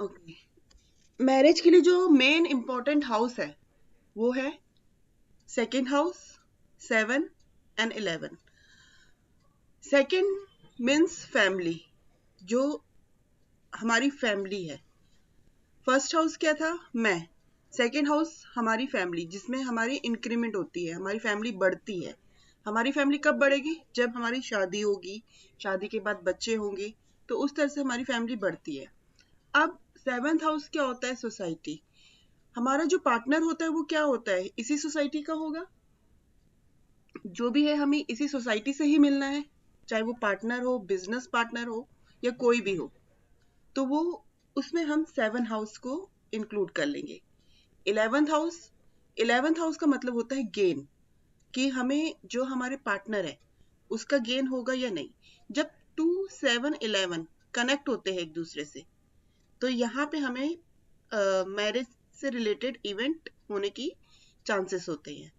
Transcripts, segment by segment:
Okay, marriage के लिए जो मेन इंपॉर्टेंट हाउस है वो है second house, 7 and 11। Second means family, जो हमारी फैमिली है। फर्स्ट हाउस क्या था? मैं। सेकंड हाउस हमारी फैमिली, जिसमें हमारी इंक्रीमेंट होती है, हमारी फैमिली बढ़ती है। हमारी फैमिली कब बढ़ेगी? जब हमारी शादी होगी, शादी के बाद बच्चे होंगे, तो उस तरह से हमारी फैमिली बढ़ती है। अब सेवंथ हाउस क्या होता है? सोसाइटी। हमारा जो पार्टनर होता है वो क्या होता है? इसी सोसाइटी का होगा। जो भी है हमें इसी सोसाइटी से ही मिलना है, चाहे वो पार्टनर हो, बिजनेस पार्टनर हो, या कोई भी हो। तो वो उसमें हम 7 हाउस को इंक्लूड कर लेंगे। 11th हाउस, 11th हाउस का मतलब होता है गेन, कि हमें जो हमारे पार्टनर है उसका गेन होगा या नहीं। जब 2, 7, 11 कनेक्ट होते हैं एक दूसरे से, तो यहाँ पे हमें मैरिज से रिलेटेड इवेंट होने की चांसेस होते हैं।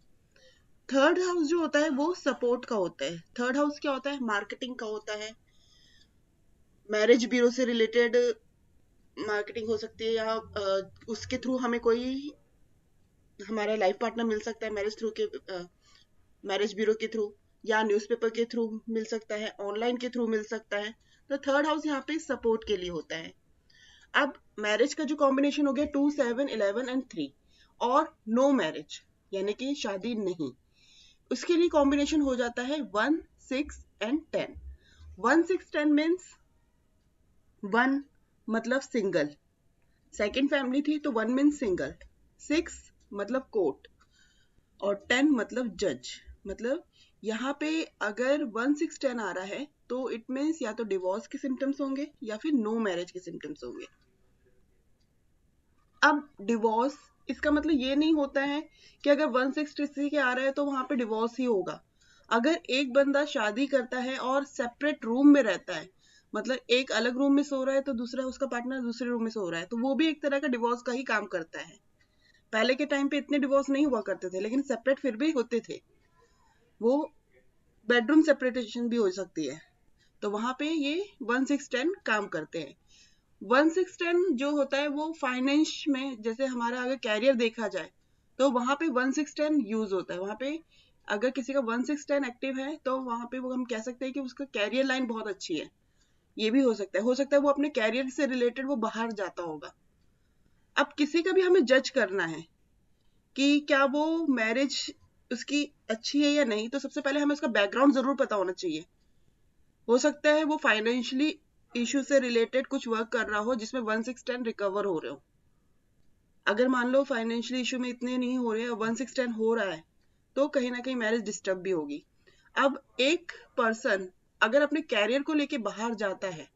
थर्ड हाउस जो होता है वो सपोर्ट का होता है। थर्ड हाउस क्या होता है? मार्केटिंग का होता है। मैरिज ब्यूरो से रिलेटेड मार्केटिंग हो सकती है, या उसके थ्रू हमें कोई हमारा लाइफ पार्टनर मिल सकता है, मैरिज ब्यूरो के थ्रू, या न्यूज़पेपर के थ्रू मिल सकता है, ऑनलाइन के थ्रू मिल सकता है। तो थर्ड हाउस यहाँ पे सपोर्ट के लिए होता है। अब मैरिज का जो कॉम्बिनेशन हो गया 2, 7, 11 and 3, और नो मैरिज यानी कि शादी नहीं, उसके लिए कॉम्बिनेशन हो जाता है 1, 6 and 10। 1, 6, 10 मीन्स 1 मतलब सिंगल, सेकेंड फैमिली थी तो 1 मीन्स सिंगल, 6 मतलब कोर्ट, और 10 मतलब जज। मतलब यहाँ पे अगर 1, 6, 10 आ रहा है तो इट मीन्स या तो डिवोर्स के सिम्टम्स होंगे या फिर नो मैरिज के सिम्टम्स होंगे। अब डिवोर्स, इसका मतलब ये नहीं होता है कि अगर 1, 6 के आ रहा है तो वहां पे डिवोर्स ही होगा। अगर एक बंदा शादी करता है और सेपरेट रूम में रहता है, मतलब एक अलग रूम में सो रहा है तो दूसरा उसका पार्टनर दूसरे रूम में सो रहा है, तो वो भी एक तरह का डिवोर्स का ही काम करता है। पहले के टाइम पे इतने डिवोर्स नहीं हुआ करते थे, लेकिन सेपरेट फिर भी होते थे। वो बेडरूम सेपरेटेशन भी हो सकती है। तो वहां पे ये 1, 6, 10 काम करते हैं। 1, 6, 10 जो होता है वो फाइनेंस में, जैसे हमारा अगर कैरियर देखा जाए तो वहां पे 1, 6, 10 यूज होता है। वहां पे अगर किसी का 1, 6, 10 एक्टिव है तो वहां पे वो हम कह सकते हैं कि उसका कैरियर लाइन बहुत अच्छी है। ये भी हो सकता है वो अपने कैरियर से रिलेटेड वो बाहर जाता होगा। अब किसी का भी हमें जज करना है कि क्या वो मैरिज उसकी अच्छी है या नहीं, तो सबसे पहले हमें उसका बैकग्राउंड जरूर पता होना चाहिए। हो सकता है वो फाइनेंशियली इशू से रिलेटेड कुछ वर्क कर रहा हो जिसमें 1, 6, 10 रिकवर हो रहे हो। अगर मान लो फाइनेंशियल इशू में इतने नहीं हो रहे, 1, 6, 10 हो रहा है, तो कहीं ना कहीं मैरिज डिस्टर्ब भी होगी। अब एक पर्सन अगर अपने कैरियर को लेके बाहर जाता है,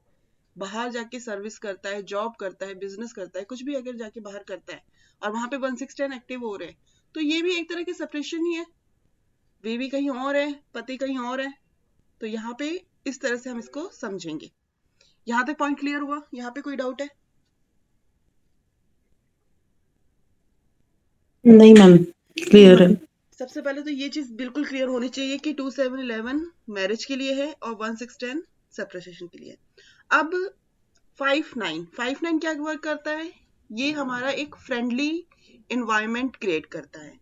बाहर जाके सर्विस करता है, जॉब करता है, बिजनेस करता है, कुछ भी अगर जाके बाहर करता है और वहां पे 1, 6, 10 एक्टिव हो रहे हैं, तो ये भी एक तरह की सेपरेशन ही है। बीवी कहीं और है, पति कहीं और है। तो यहाँ पे इस तरह से हम इसको समझेंगे। यहाँ तक पॉइंट क्लियर हुआ? यहाँ पे कोई डाउट है? नहीं मैम, क्लियर है। सबसे पहले तो ये चीज बिल्कुल क्लियर होनी चाहिए कि 2, 7, 11 मैरिज के लिए है और 1, 6, 10 सेपरेशन के लिए है। अब 5, 9 क्या वर्क करता है? ये हमारा एक फ्रेंडली इन्वायरमेंट क्रिएट करता है।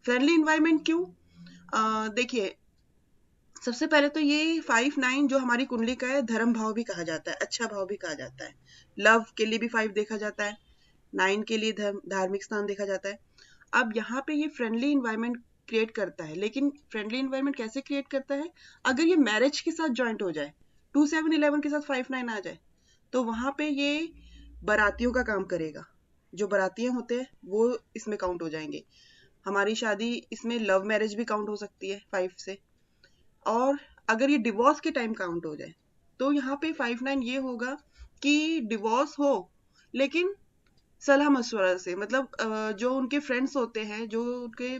फ्रेंडली इन्वायरमेंट क्यों? देखिए, सबसे पहले तो ये 5, 9 जो हमारी कुंडली का है, धर्म भाव भी कहा जाता है, अच्छा भाव भी कहा जाता है। लव के लिए भी 5 देखा जाता है, 9 के लिए धार्मिक स्थान देखा जाता है। अब यहाँ पे ये फ्रेंडली इन्वायरमेंट क्रिएट करता है, लेकिन फ्रेंडली इन्वायरमेंट कैसे क्रिएट करता है? अगर ये मैरिज के साथ ज्वाइंट हो जाए, 2, 7, 11 के साथ 5, 9 आ जाए, तो वहां पे ये बारातियों का काम करेगा। जो बारातियां होते हैं वो इसमें काउंट हो जाएंगे। हमारी शादी इसमें लव मैरिज भी काउंट हो सकती है 5 से। और अगर ये डिवोर्स के टाइम काउंट हो जाए, तो यहाँ पे 5, 9 ये होगा कि डिवोर्स हो, लेकिन सलाह मशवरा से, मतलब जो उनके फ्रेंड्स होते हैं, जो उनके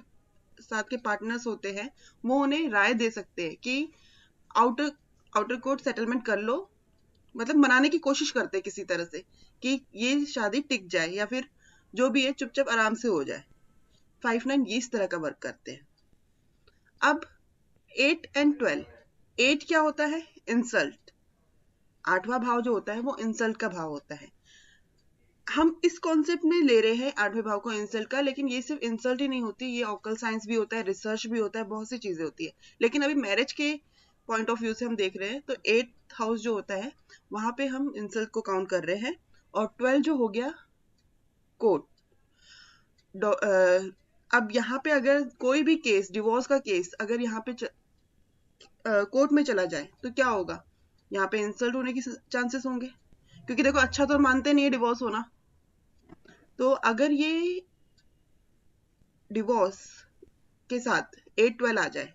साथ के पार्टनर्स होते हैं, वो उन्हें राय दे सकते हैं कि आउटर आउटर कोर्ट सेटलमेंट कर लो। मतलब मनाने की कोशिश करते हैं किसी तरह से कि ये शादी टिक जाए, या फिर जो भी है चुपचाप आराम से हो जाए। 5, 9 ये इस तरह का वर्क करते हैं। अब 8 and 12, 8 क्या होता है? इंसल्ट। 8वां भाव जो होता है वो इंसल्ट का भाव होता है। हम इस कॉन्सेप्ट में ले रहे हैं आठवें भाव को इंसल्ट का, लेकिन ये सिर्फ इंसल्ट ही नहीं होती, ये ऑकल साइंस भी होता है, रिसर्च भी होता है, बहुत सी चीजें होती है। लेकिन अभी मैरिज के पॉइंट ऑफ व्यू से हम देख रहे हैं, तो 8th हाउस जो होता है वहां पे हम इंसल्ट को काउंट कर रहे हैं। और 12 जो हो गया कोर्ट। अब यहाँ पे अगर कोई भी केस, डिवोर्स का केस अगर यहाँ पे कोर्ट में चला जाए तो क्या होगा, यहाँ पे इंसल्ट होने की चांसेस होंगे, क्योंकि देखो अच्छा तो मानते नहीं है डिवोर्स होना। तो अगर ये डिवोर्स के साथ 8-12 आ जाए,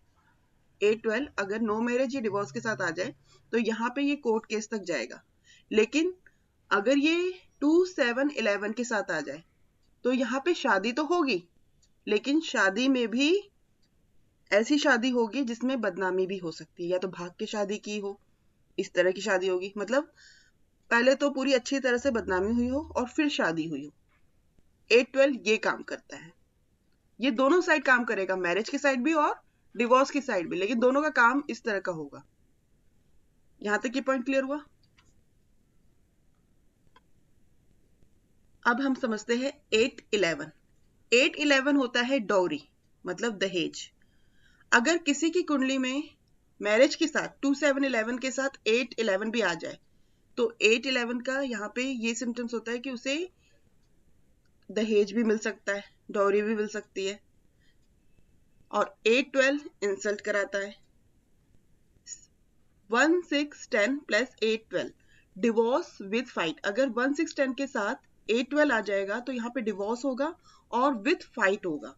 8-12 अगर नो मैरिज या डिवोर्स के साथ आ जाए तो यहाँ पे ये कोर्ट केस तक जाएगा। लेकिन अगर ये 2-7-11 के साथ आ जाए तो यहाँ पे शादी तो होगी, लेकिन शादी में भी ऐसी शादी होगी जिसमें बदनामी भी हो सकती है, या तो भाग के शादी की हो, इस तरह की शादी होगी। मतलब पहले तो पूरी अच्छी तरह से बदनामी हुई हो और फिर शादी हुई हो। 8-12 ये काम करता है, ये दोनों साइड काम करेगा, मैरिज की साइड भी और डिवोर्स की साइड भी, लेकिन दोनों का काम इस तरह का होगा। यहां तक ये पॉइंट क्लियर हुआ। अब हम समझते हैं 8-11। 8-11 होता है डॉरी, मतलब दहेज। अगर किसी की कुंडली में मैरिज के साथ 2-7-11 के साथ 8-11 भी आ जाए तो 8-11 का यहाँ पे ये सिम्टम्स होता है कि उसे दहेज भी मिल सकता है, डॉरी भी मिल सकती है। और 8-12 इंसल्ट कराता है। 1-6-10 प्लस 8-12 डिवोर्स विद फाइट। अगर 1-6-10 के साथ 8-12 आ जाएगा तो यहाँ पे डिवोर्स होगा और विद फाइट होगा।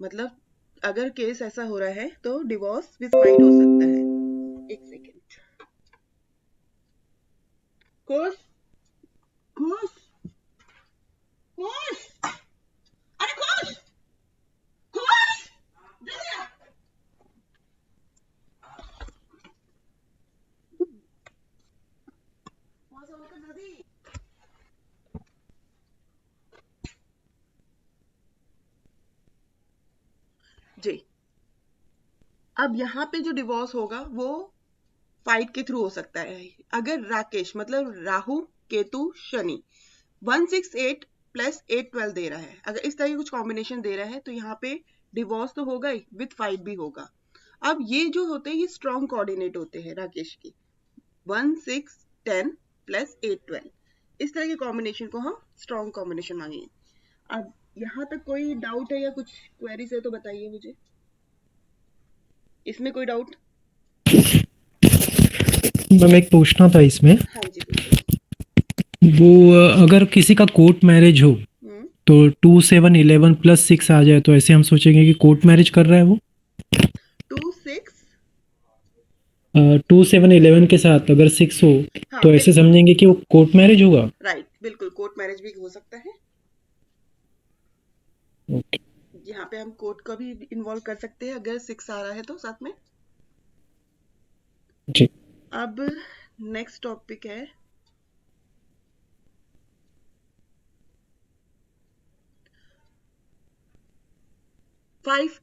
मतलब अगर केस ऐसा हो रहा है तो डिवोर्स विद फाइट हो सकता है। एक सेकेंड, खुश खुश खुश, अरे खुश खुश, जल्दी आ। वहां से होकर नदी। जी, अब यहाँ पे जो डिवोर्स होगा वो फाइट के थ्रू हो सकता है। अगर राकेश मतलब राहु केतु शनि 1-6-8 प्लस 8-12 दे रहा है, अगर इस तरह की कुछ कॉम्बिनेशन दे रहा है तो यहाँ पे डिवोर्स तो होगा ही, विद फाइट भी होगा। अब ये जो होते हैं ये स्ट्रॉन्ग कोऑर्डिनेट होते हैं राकेश की, 1-6-10 प्लस 8-12, इस तरह के कॉम्बिनेशन को हम स्ट्रॉन्ग कॉम्बिनेशन मांगेंगे। अब यहाँ तक कोई डाउट है या कुछ क्वेरीज है तो बताइए मुझे, इसमें कोई डाउट? मैम एक पूछना था इसमें, हाँ जी बिल्कुल। वो अगर किसी का कोर्ट मैरिज हो हम्म, तो 2-7-11 प्लस 6 आ जाए तो ऐसे हम सोचेंगे कि कोर्ट मैरिज कर रहा है वो। 2-6 2-7-11 के साथ अगर 6 हो हाँ तो ऐसे बिल्कुल समझेंगे कि वो कोर्ट मैरिज होगा। राइट, बिल्कुल कोर्ट मैरिज भी हो सकता है। ओके यहाँ पे हम कोर्ट का भी इन्वॉल्व कर सकते हैं अगर 6 आ रहा है तो साथ में। जी। अब नेक्स्ट टॉपिक है फाइव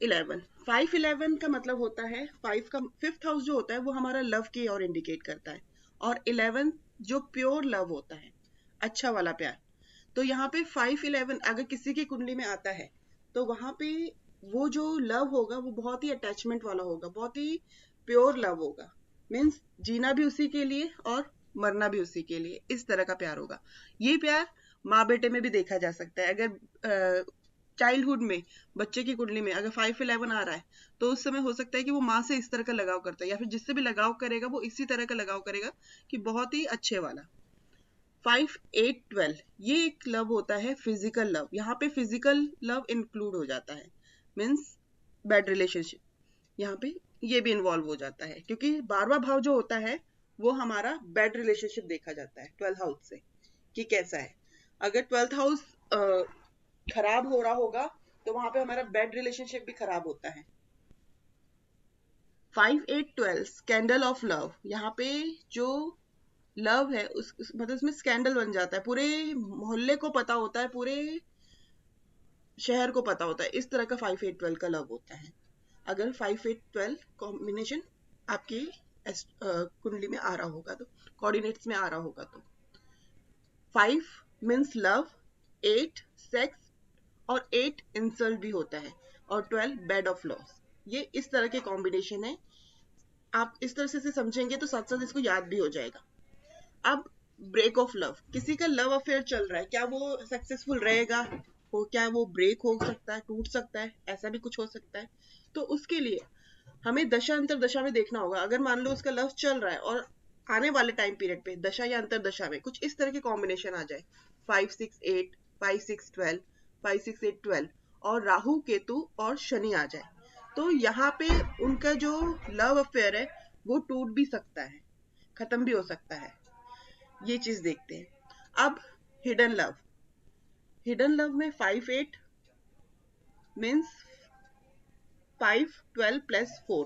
इलेवन का मतलब होता है 5 का 5th हाउस जो होता है वो हमारा लव की ओर इंडिकेट करता है, और 11 जो प्योर लव होता है, अच्छा वाला प्यार। तो यहाँ पे 5-11 अगर किसी की कुंडली में आता है तो वहां पे वो जो लव होगा वो बहुत ही अटैचमेंट वाला होगा, बहुत ही प्योर लव होगा। मीन्स जीना भी उसी के लिए और मरना भी उसी के लिए, इस तरह का प्यार होगा। ये प्यार माँ बेटे में भी देखा जा सकता है। अगर चाइल्डहुड में बच्चे की कुंडली में अगर 5-11 आ रहा है तो उस समय हो सकता है कि वो माँ से इस तरह का लगाव करता है, या फिर जिससे भी लगाव करेगा वो इसी तरह का लगाव करेगा कि बहुत ही अच्छे वाला। 5-8-12 ये एक लव होता है फिजिकल लव, यहाँ पे फिजिकल लव इंक्लूड हो जाता है, मीन्स बैड रिलेशनशिप यहाँ पे ये भी इन्वॉल्व हो जाता है, क्योंकि 12वां भाव जो होता है वो हमारा बैड रिलेशनशिप देखा जाता है 12th हाउस से कि कैसा है। अगर 12th हाउस खराब हो रहा होगा तो वहां पे हमारा बैड रिलेशनशिप भी खराब होता है। 5-8-12 स्कैंडल ऑफ लव, यहाँ पे जो लव है मतलब उसमें स्कैंडल बन जाता है, पूरे मोहल्ले को पता होता है, पूरे शहर को पता होता है, इस तरह का 5-8-12 का लव होता है। अगर 5-8-12 कॉम्बिनेशन आपकी कुंडली में आ रहा होगा तो, कोऑर्डिनेट्स में आ रहा होगा तो 5 मीन्स लव, 8 सेक्स और 8 इंसल्ट भी होता है, और 12 बेड ऑफ लॉस। ये इस तरह के कॉम्बिनेशन है। आप इस तरह से समझेंगे तो साथ साथ इसको याद भी हो जाएगा। अब ब्रेक ऑफ लव, किसी का लव अफेयर चल रहा है, क्या वो सक्सेसफुल रहेगा? हो क्या वो ब्रेक हो सकता है, टूट सकता है, ऐसा भी कुछ हो सकता है। तो उसके लिए हमें दशा अंतर दशा में देखना होगा। अगर मान लो उसका लव चल रहा है और आने वाले टाइम पीरियड पे दशा या अंतर दशा में कुछ इस तरह के कॉम्बिनेशन आ जाए, 5 6 8, 5 6 12, 5 6 8 12, और राहु केतु और शनि आ जाए, तो यहाँ पे उनका जो लव अफेयर है वो टूट भी सकता है, खत्म भी हो सकता है। ये चीज देखते हैं। अब हिडन लव, हिडन लव में 5 8 मीन्स 5 12 प्लस 4,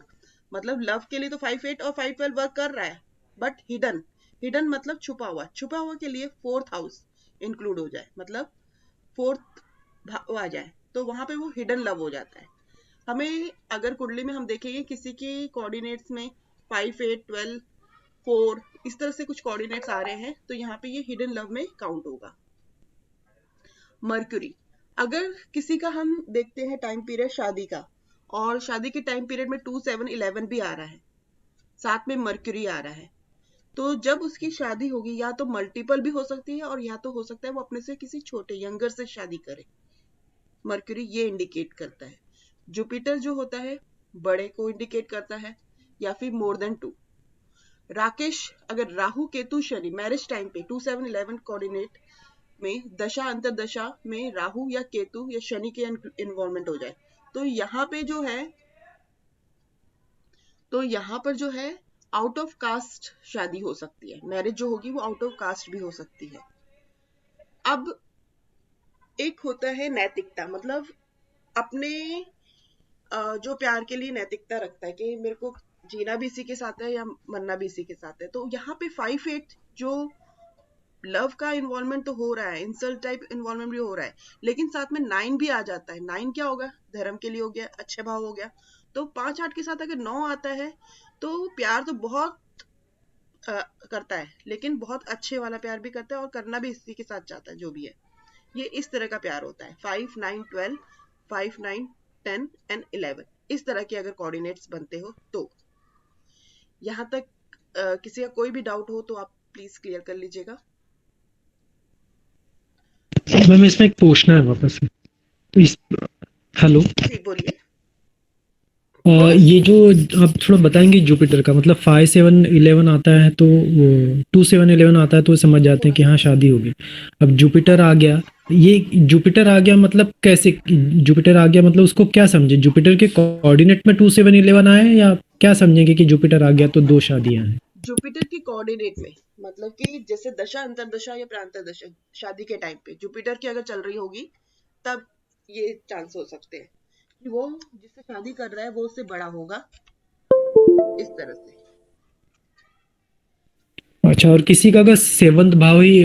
मतलब लव के लिए तो 5 8 और 5 12 वर्क कर रहा है, बट हिडन, हिडन मतलब छुपा हुआ, छुपा हुआ के लिए 4th हाउस इंक्लूड हो जाए, मतलब 4th भाव आ जाए, तो वहां पे वो हिडन लव हो जाता है। हमें अगर कुंडली में हम देखेंगे किसी के कोऑर्डिनेट्स में 5 8 12 4 इस तरह से कुछ कोऑर्डिनेट्स आ रहे हैं, तो यहाँ पे ये हिडन लव में काउंट होगा। मर्क्यूरी, अगर किसी का हम देखते हैं टाइम पीरियड शादी का, और शादी के टाइम पीरियड में 2 7 11 भी आ रहा है, साथ में मर्क्यूरी आ रहा है, तो जब उसकी शादी होगी या तो मल्टीपल भी हो सकती है, और या तो हो सकता है वो अपने से किसी छोटे यंगर से शादी करे। मर्क्यूरी ये इंडिकेट करता है। जुपिटर जो होता है बड़े को इंडिकेट करता है, या फिर मोर देन 2। राकेश, अगर राहु केतु शनि मैरिज टाइम पे 2 7 11 कोऑर्डिनेट में दशा अंतर दशा में राहु या केतु या शनि के इन्वॉल्वमेंट हो जाए, तो यहाँ पे जो है, तो यहाँ पर जो है आउट ऑफ कास्ट शादी हो सकती है, मैरिज जो होगी वो आउट ऑफ कास्ट भी हो सकती है। अब एक होता है नैतिकता, मतलब अपने जो प्यार के लिए नैतिकता रखता है कि मेरे को जीना भी इसी के साथ है या मरना भी इसी के साथ है, तो यहाँ पे 5 8 जो लव का इन्वॉल्वमेंट तो हो रहा है, इंसल्ट टाइप इन्वॉल्वमेंट भी हो रहा है, लेकिन साथ में 9 भी आ जाता है। 9 क्या होगा, धर्म के लिए हो गया, अच्छे भाव हो गया, तो 5 8 के साथ अगर 9 आता है तो प्यार तो बहुत करता है, लेकिन बहुत अच्छे वाला प्यार भी करता है और करना भी इसी के साथ चाहता है जो भी है। ये इस तरह का प्यार होता है। 5 9 12, 5 9 10 एंड 11 इस तरह के अगर कोऑर्डिनेट्स बनते हो तो। यहाँ तक किसी का कोई भी डाउट हो तो आप प्लीज क्लियर कर लीजिएगा। मैम इसमें एक पूछना है वापस से। तो इस हेलो, जी बोलिए। ये जो आप थोड़ा बताएंगे जुपिटर का, मतलब 5 7 11 आता है तो वो 2 7 11 आता है तो समझ जाते हैं कि हाँ शादी होगी। अब जुपिटर आ गया, ये जुपिटर आ गया मतलब कैसे, जुपिटर आ गया मतलब उसको क्या समझे, जुपिटर के कोऑर्डिनेट में 2 7 11 आए हैं, या क्या समझेंगे कि जुपिटर आ गया तो 2 शादियां हैं? जुपिटर की कोऑर्डिनेट में मतलब कि जैसे दशा अंतर दशा या प्रांतर दशा शादी के टाइम पे जुपिटर की अगर चल रही होगी, तब ये चांस हो सकते हैं कि वो जिससे शादी कर रहा है वो उससे बड़ा होगा, इस तरह से। अच्छा, और किसी का अगर 7th भाव ही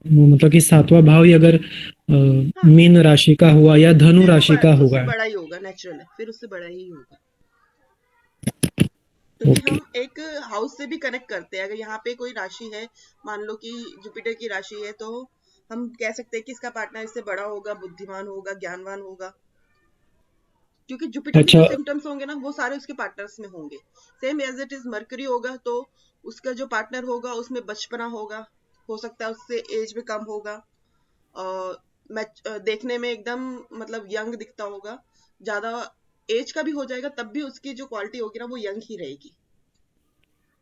मतलब कि 7वां भाव ही अगर हाँ, मीन राशि का हुआ या धनु फिर वो राशि का उससे हुआ। बड़ा ही होगा, नेचुरल है, फिर उससे बड़ा ही होगा, क्योंकि ओके। हम एक हाउस से भी कनेक्ट करते हैं। अगर यहाँ पे कोई राशि है, मान लो कि जुपिटर की राशि है, तो हम कह सकते हैं कि इसका पार्टनर इससे बड़ा होगा, बुद्धिमान होगा, ज्ञानवान होगा, क्योंकि जुपिटर के जो अच्छा। सिम्टम्स होंगे ना वो सारे उसके पार्टनर्स में होंगे। Same as it is Mercury होगा तो उसका जो पार्टनर होगा उसमें बचपना होगा, हो सकता है उससे एज में कम होगा, और देखने में एकदम मतलब यंग दिखता होगा, ज्यादा एज का भी हो जाएगा तब भी उसकी जो क्वालिटी होगी ना वो यंग ही रहेगी।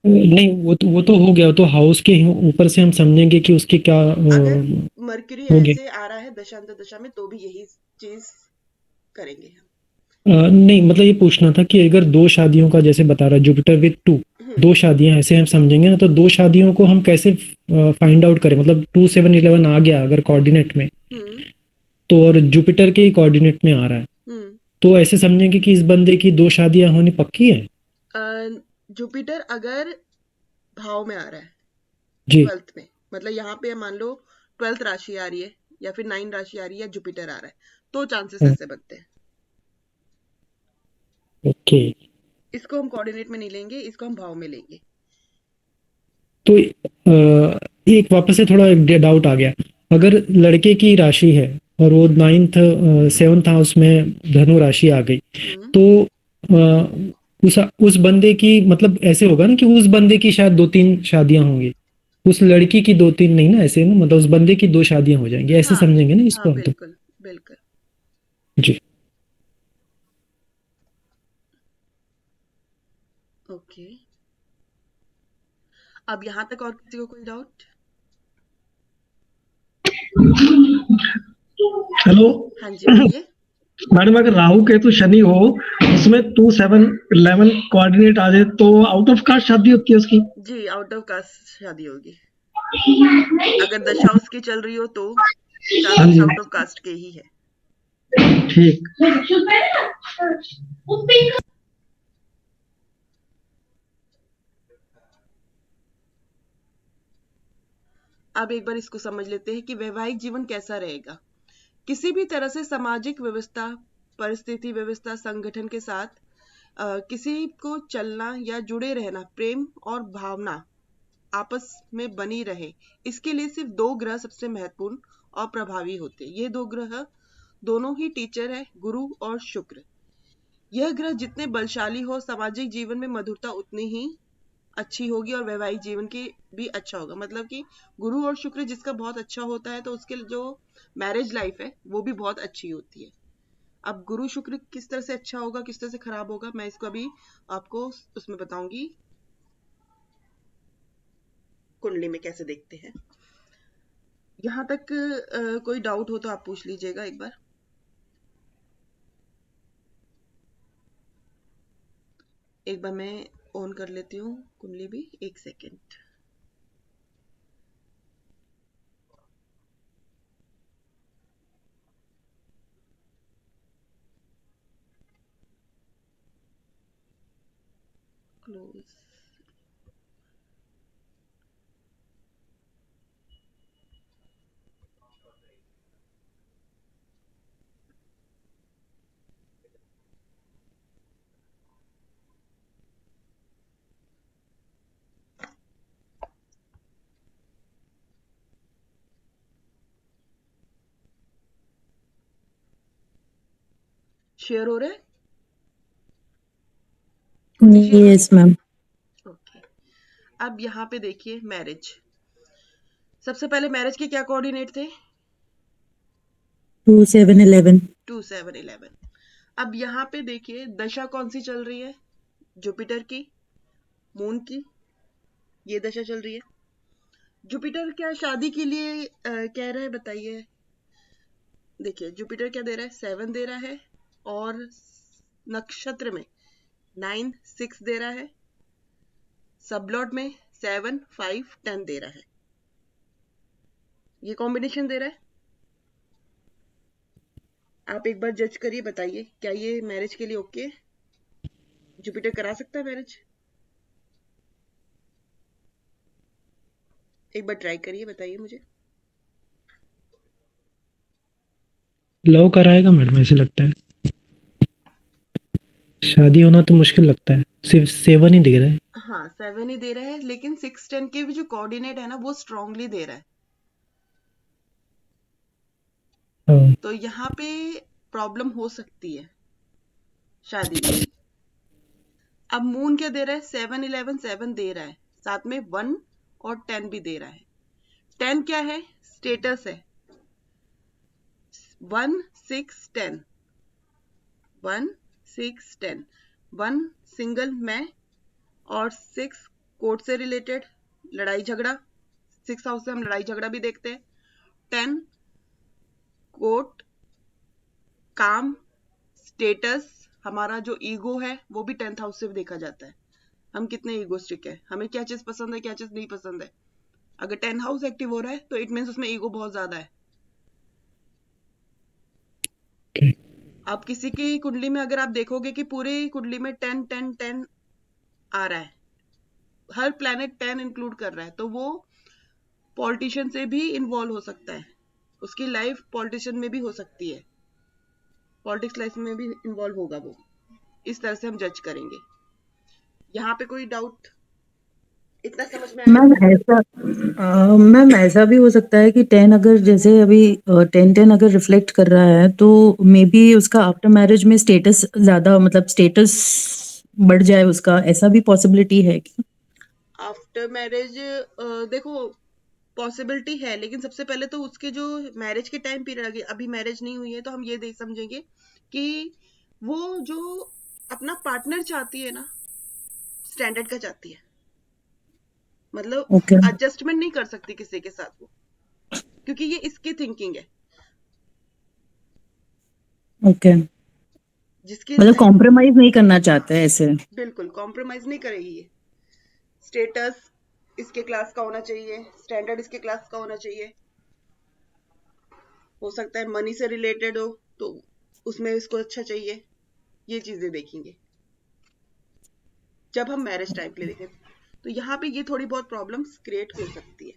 नहीं, वो तो हो गया, वो तो हाउस के ऊपर से हम समझेंगे कि उसकी क्या अगर मरकरी होगी। ऐसे आ रहा है दशांतर दशा में तो भी यही चीज करेंगे हम। नहीं, मतलब ये पूछना था कि अगर 2 शादियों का जैसे बता रहा है जुपिटर विद 2, हम्म 2 शादियां ऐसे हम समझेंगे ना, तो 2 शादियों को हम कैसे फाइंड आउट करें, मतलब 2 7 11 आ गया अगर कोऑर्डिनेट में, हम्म तो और जुपिटर के ही कोऑर्डिनेट में आ रहा है, हम्म तो ऐसे समझेंगे कि इस बंदे की 2 शादियां होनी पक्की है। जुपिटर अगर भाव में आ रहा है जी। 12th में, मतलब यहाँ पे मान लो 12th राशि आ रही है या फिर 9 राशि आ रही है या जुपिटर आ रहा है, तो चांसेस ऐसे बनते हैं। ओके। इसको हम कोऑर्डिनेट में नहीं लेंगे, इसको हम भाव में लेंगे। तो एक वापस से थोड़ा डाउट आ गया। अगर लड़के की राशि है और वो 7th हाउस में धनु राशि आ गई, तो उस बंदे की मतलब ऐसे होगा ना कि उस बंदे की शायद 2-3 शादियां होंगी, उस लड़की की 2-3 नहीं ना, ऐसे ना, मतलब उस बंदे की 2 शादियां हो जाएंगी, ऐसे हाँ समझेंगे ना हाँ, इसको हम तो। बिल्कुल बिल्कुल। जी। ओके, अब यहाँ तक और किसी को कोई डाउट? हेलो हाँ जी, बोलिए। मैडम, अगर राहु केतु शनि हो, उसमें 2 7 11 कोऑर्डिनेट आ जाए तो आउट ऑफ कास्ट शादी होती है उसकी? जी, आउट ऑफ कास्ट शादी होगी। अगर दशा उसकी चल रही हो तो हाँ चांसेस जी, आउट ऑफ कास्ट के ही है। ठीक। अब एक बार इसको समझ लेते हैं कि वैवाहिक जीवन कैसा रहेगा। किसी भी तरह से सामाजिक व्यवस्था, परिस्थिति व्यवस्था, संगठन के साथ किसी को चलना या जुड़े रहना, प्रेम और भावना आपस में बनी रहे, इसके लिए सिर्फ 2 ग्रह सबसे महत्वपूर्ण और प्रभावी होते हैं। ये 2 ग्रह दोनों ही टीचर है, गुरु और शुक्र। यह ग्रह जितने बलशाली हो, सामाजिक जीवन में मधुरता उतनी ही अच्छी होगी और वैवाहिक जीवन की भी अच्छा होगा। मतलब कि गुरु और शुक्र जिसका बहुत अच्छा होता है तो उसके जो मैरिज लाइफ है वो भी बहुत अच्छी होती है। अब गुरु शुक्र किस तरह से अच्छा होगा, किस तरह से खराब होगा, मैं इसको अभी आपको उसमें बताऊंगी, कुंडली में कैसे देखते हैं। यहाँ तक कोई डाउट हो तो आप पूछ लीजिएगा एक बार। एक बार मैं ऑन कर लेती हूँ कुंडली भी, 1 सेकेंड। क्लोज। शेयर हो रहा है? कुंडली शेयर हो रही Yes, ma'am. है? ओके। अब यहाँ पे देखिए मैरिज। सबसे पहले मैरिज के क्या कोऑर्डिनेट थे? 2 7 11. 2 7 11। अब यहाँ पे देखिए दशा कौन सी चल रही है? जुपिटर की, मून की, ये दशा चल रही है। जुपिटर क्या शादी के लिए कह रहा है, बताइए। देखिए जुपिटर क्या दे रहा है, 7 दे रहा है और नक्षत्र में 9 6 दे रहा है, सबलॉट में 7 5 10 दे रहा है। ये कॉम्बिनेशन दे रहा है। आप एक बार जज करिए, बताइए क्या ये मैरिज के लिए ओके है? जुपिटर करा सकता है मैरिज? एक बार ट्राई करिए, बताइए मुझे। लव कराएगा मैडम, ऐसे लगता है। शादी होना तो मुश्किल लगता है, सिर्फ 7 ही दे रहा है। हाँ, 7 ही दे रहा है, लेकिन 6 10 के भी जो कोऑर्डिनेट है ना वो स्ट्रांगली दे रहा है। हाँ। तो यहाँ पे प्रॉब्लम हो सकती है शादी में। अब मून क्या दे रहा है, 7 11 7 दे रहा है, साथ में 1 और 10 भी दे रहा है। 10 क्या है, स्टेटस है। 1 6 10, 1 6 10, 1 सिंगल मैं, और 6 कोर्ट से रिलेटेड, लड़ाई झगड़ा। 6 हाउस से हम लड़ाई झगड़ा भी देखते हैं। 10 कोर्ट, काम, स्टेटस, हमारा जो ईगो है वो भी 10th हाउस से देखा जाता है। हम कितने ईगोस्टिक है, हमें क्या चीज पसंद है, क्या चीज नहीं पसंद है। अगर 10 हाउस एक्टिव हो रहा है तो इट मीन्स उसमें ईगो बहुत ज्यादा है। Okay. आप किसी की कुंडली में अगर आप देखोगे कि पूरी कुंडली में 10 10 10 आ रहा है, हर प्लैनेट 10 इंक्लूड कर रहा है, तो वो पॉलिटिशियन से भी इन्वॉल्व हो सकता है। उसकी लाइफ पॉलिटिशियन में भी हो सकती है, पॉलिटिक्स लाइफ में भी इन्वॉल्व होगा वो। इस तरह से हम जज करेंगे। यहाँ पे कोई डाउट? इतना समझ में आया? मैम ऐसा भी हो सकता है कि 10 अगर जैसे अभी 10 अगर रिफ्लेक्ट कर रहा है तो मे बी उसका आफ्टर मैरिज में स्टेटस ज्यादा मतलब स्टेटस बढ़ जाए उसका, ऐसा भी पॉसिबिलिटी है क्या? आफ्टर मैरिज देखो पॉसिबिलिटी है, लेकिन सबसे पहले तो उसके जो मैरिज के टाइम पीरियड, अभी मैरिज नहीं हुई है तो हम ये देख समझेंगे कि वो जो अपना पार्टनर चाहती है ना, स्टैंडर्ड का चाहती है, मतलब ओके एडजस्टमेंट नहीं कर सकती किसी के साथ वो, क्योंकि ये इसकी थिंकिंग है, ओके, जिसकी मतलब कॉम्प्रोमाइज नहीं करना चाहते हैं ऐसे। बिल्कुल कॉम्प्रोमाइज नहीं करेगी ये। स्टेटस इसके क्लास का होना चाहिए, स्टैंडर्ड इसके क्लास का होना चाहिए, हो सकता है मनी से रिलेटेड हो तो उसमें इसको अच्छा चाहिए, ये चीजें देखेंगे जब हम मैरिज टाइम के लिए देखें। तो यहाँ पे ये थोड़ी बहुत प्रॉब्लम्स क्रिएट हो सकती है,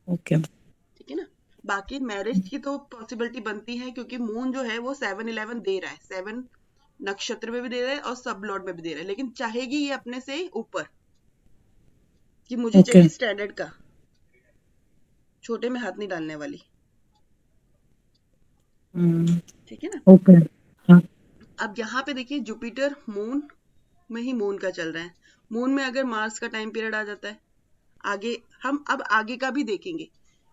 ओके ठीक है ना। बाकी मैरिज की तो पॉसिबिलिटी बनती है, क्योंकि मून जो है वो 7-11 दे रहा है, 7 नक्षत्र में भी दे रहा है और सब लॉर्ड में भी दे रहा है, लेकिन चाहेगी ये अपने से ऊपर कि मुझे ओके चाहिए स्टैंडर्ड का, छोटे में हाथ नहीं डालने वाली, ठीक है ना। ओके हाँ अब यहाँ पे देखिए जुपिटर मून में ही मून का चल रहा है, मून में अगर मार्स का टाइम पीरियड आ जाता है आगे, हम अब आगे का भी देखेंगे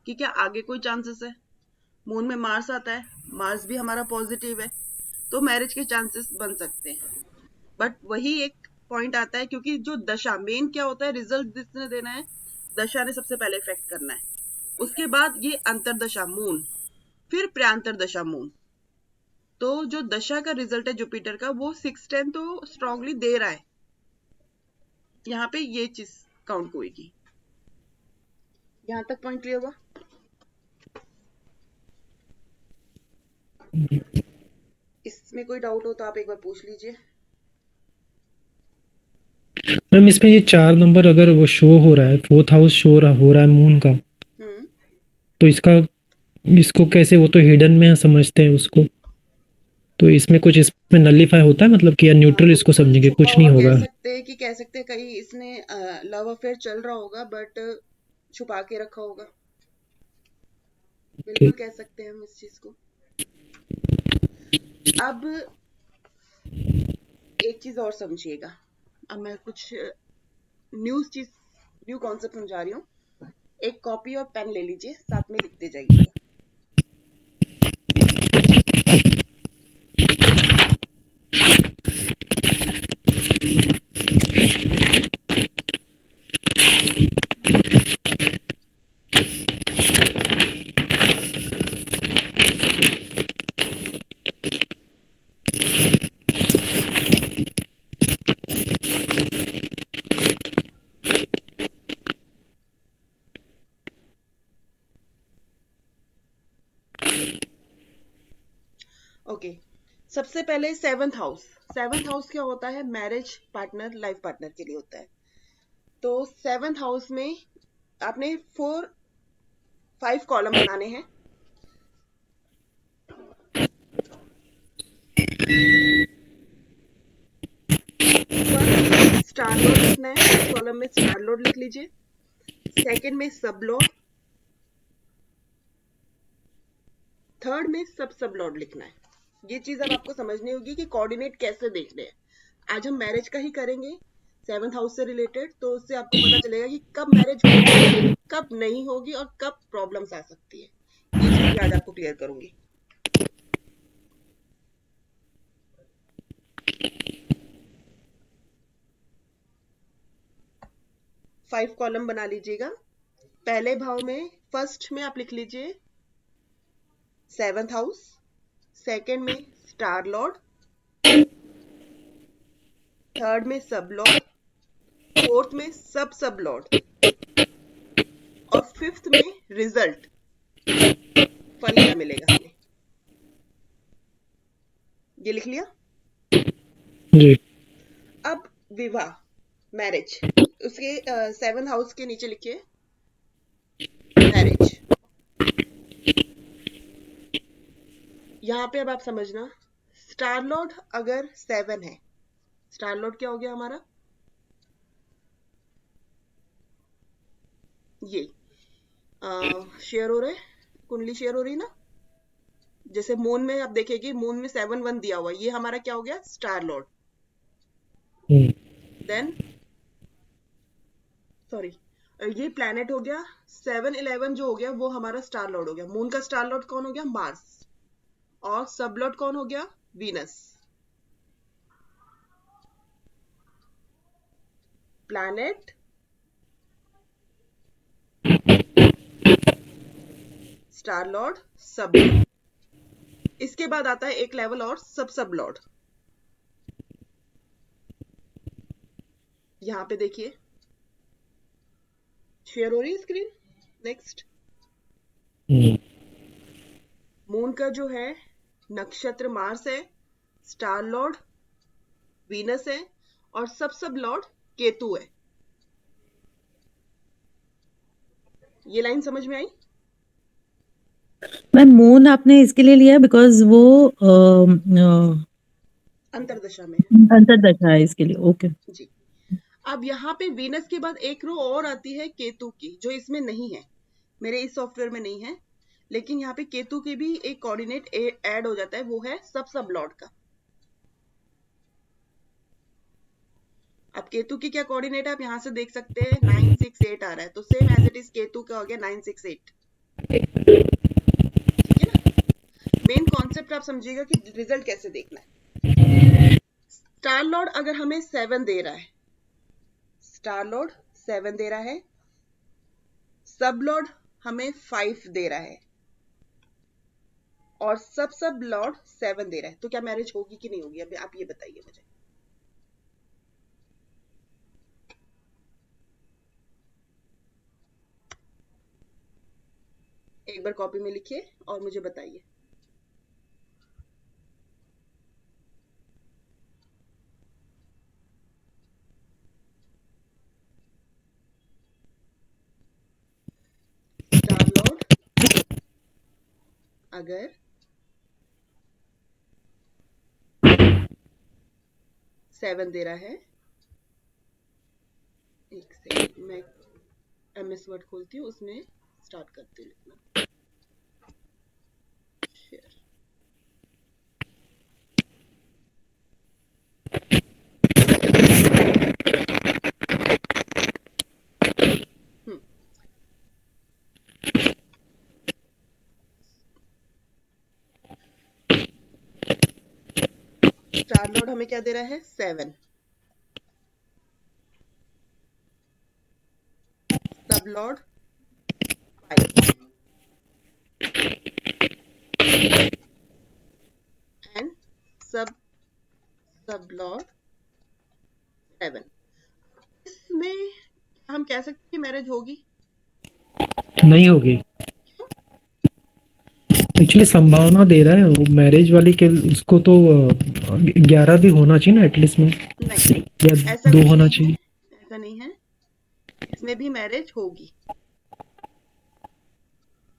कि क्या आगे कोई चांसेस है। मून में मार्स आता है, मार्स भी हमारा पॉजिटिव है, तो मैरिज के चांसेस बन सकते हैं। बट वही एक पॉइंट आता है, क्योंकि जो दशा मेन क्या होता है, रिजल्ट जिसने देना है दशा ने सबसे पहले इफेक्ट करना है, उसके बाद ये अंतरदशा मून, फिर प्रयांतर दशा मून। तो जो दशा का रिजल्ट है जुपिटर का वो 6-10 तो स्ट्रांगली दे रहा है, यहाँ पे ये चीज काउंट होगी। यहाँ तक पॉइंट क्लियर हुआ? इसमें कोई डाउट हो तो आप एक बार पूछ लीजिए। मैम इसमें ये 4 नंबर अगर वो शो हो रहा है, 4th हाउस शो हो रहा है मून का, हम्म तो इसको कैसे, वो तो हिडन में समझते हैं उसको, तो इसमें कुछ इसमें नलीफाई होता है मतलब कि या न्यूट्रल इसको बिल्कुल समझेंगे, छुपा कुछ नहीं हुआ होगा? कह सकते हैं, कहीं इसने लव अफेयर चल रहा होगा बट छुपा के रखा होगा, बिल्कुल ठीक। कह सकते हैं हम इस चीज को। अब एक चीज और समझिएगा, अब मैं कुछ न्यू कॉन्सेप्ट समझा रही हूँ, एक कॉपी और पेन ले लीजिए, साथ में लिखते जाइएगा। ओके, सबसे पहले सेवंथ हाउस क्या होता है, मैरिज पार्टनर लाइफ पार्टनर के लिए होता है। तो सेवंथ हाउस में आपने 5 कॉलम बनाने हैं। फर्स्ट स्टार लॉर्ड लिखना है, फर्स्ट कॉलम में स्टार लॉर्ड लिख लीजिए, सेकंड में सब लॉर्ड, थर्ड में सब लॉर्ड लिखना है। ये चीज अब आपको समझनी होगी कि कोऑर्डिनेट कैसे देखने हैं। आज हम मैरिज का ही करेंगे सेवंथ हाउस से रिलेटेड, तो उससे आपको पता चलेगा कि कब मैरिज होगी, कब नहीं होगी और कब प्रॉब्लम्स आ सकती है। ये चीज भी आज आपको क्लियर करूंगी। 5 कॉलम बना लीजिएगा। पहले भाव में फर्स्ट में आप लिख लीजिए सेवंथ हाउस, सेकंड में स्टार लॉर्ड, थर्ड में सब लॉर्ड, फोर्थ में सब लॉर्ड और फिफ्थ में रिजल्ट, फल क्या मिलेगा हमें, ये लिख लिया। जी। अब विवाह मैरिज, उसके 7 हाउस के नीचे लिखिए मैरिज। यहाँ पे अब आप समझना, स्टार लॉर्ड अगर 7 है, स्टार लॉर्ड क्या हो गया हमारा, शेयर हो रहा है, कुंडली शेयर हो रही ना। जैसे मून में आप देखेंगे, मून में 7-1 दिया हुआ है, ये हमारा क्या हो गया, स्टार लॉर्ड। देन सॉरी, ये प्लैनेट हो गया। 7-11 जो हो गया वो हमारा स्टार लॉर्ड हो गया। मून का स्टार लॉर्ड कौन हो गया, मार्स। और सब लॉर्ड कौन हो गया, वीनस। प्लैनेट, स्टार लॉर्ड, सब लॉर्ड। इसके बाद आता है एक लेवल और, सब लॉर्ड। यहां पे देखिए, शेयर हो रही है स्क्रीन। नेक्स्ट, मून का जो है नक्षत्र मार्स है, स्टार लॉर्ड वीनस है, और सब लॉर्ड केतु है। ये लाइन समझ में आई। मैम मून आपने इसके लिए लिया बिकॉज वो अंतरदशा में है अंतरदशा है इसके लिए। ओके जी। अब यहाँ पे वीनस के बाद एक रो और आती है केतु की, जो इसमें नहीं है, मेरे इस सॉफ्टवेयर में नहीं है, लेकिन यहाँ पे केतु के भी एक कोऑर्डिनेट ऐड हो जाता है, वो है सब लॉर्ड का। अब केतु की क्या कोऑर्डिनेट है आप यहाँ से देख सकते हैं, 968 आ रहा है, तो same as it is Ketu का हो गया 968। ठीक है ना। मेन कॉन्सेप्ट आप समझिएगा कि रिजल्ट कैसे देखना है। स्टार लॉर्ड अगर हमें 7 दे रहा है, स्टार लॉर्ड 7 दे रहा है, सब लॉर्ड हमें 5 दे रहा है, और सब लॉर्ड 7 दे रहा है, तो क्या मैरिज होगी कि नहीं होगी, अभी आप ये बताइए मुझे। एक बार कॉपी में लिखिए और मुझे बताइए। स्टार लॉर्ड अगर 7 दे रहा है, एक सेकंड मैं MS वर्ड खोलती हूँ, उसमें स्टार्ट करती हूँ लिखना। शेयर, स्टार लॉर्ड हमें क्या दे रहा है, 7। सब लॉर्ड 5 एंड सब लॉर्ड 7। इसमें हम कह सकते हैं कि मैरिज होगी। नहीं होगी, एक्चुअली संभावना दे रहा है वो मैरिज वाली के, उसको तो 11 भी होना चाहिए ना एटलीस्ट में, नहीं, या ऐसा 2 कुछ होना नहीं चाहिए। है, ऐसा नहीं है, इसमें भी मैरिज होगी।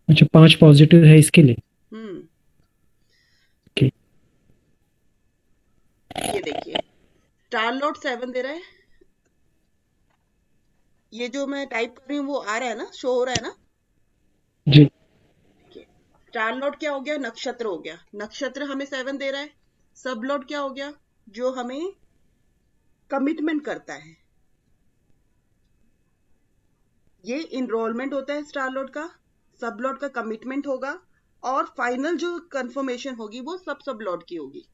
अच्छा 5 पॉजिटिव है इसके लिए। ओके, ये देखिए, स्टार लॉर्ड 7 दे रहा है, ये जो मैं टाइप कर रही हूँ वो आ रहा है ना, शो हो रहा है ना। जी स्टार लॉर्ड क्या हो गया, नक्षत्र हो गया, नक्षत्र हमें 7 दे रहा है। सब लॉर्ड क्या हो गया, जो हमें कमिटमेंट करता है, ये इनरोलमेंट होता है स्टार लॉर्ड का, सब लॉर्ड का कमिटमेंट होगा, और फाइनल जो कंफर्मेशन होगी वो सब लॉर्ड की होगी।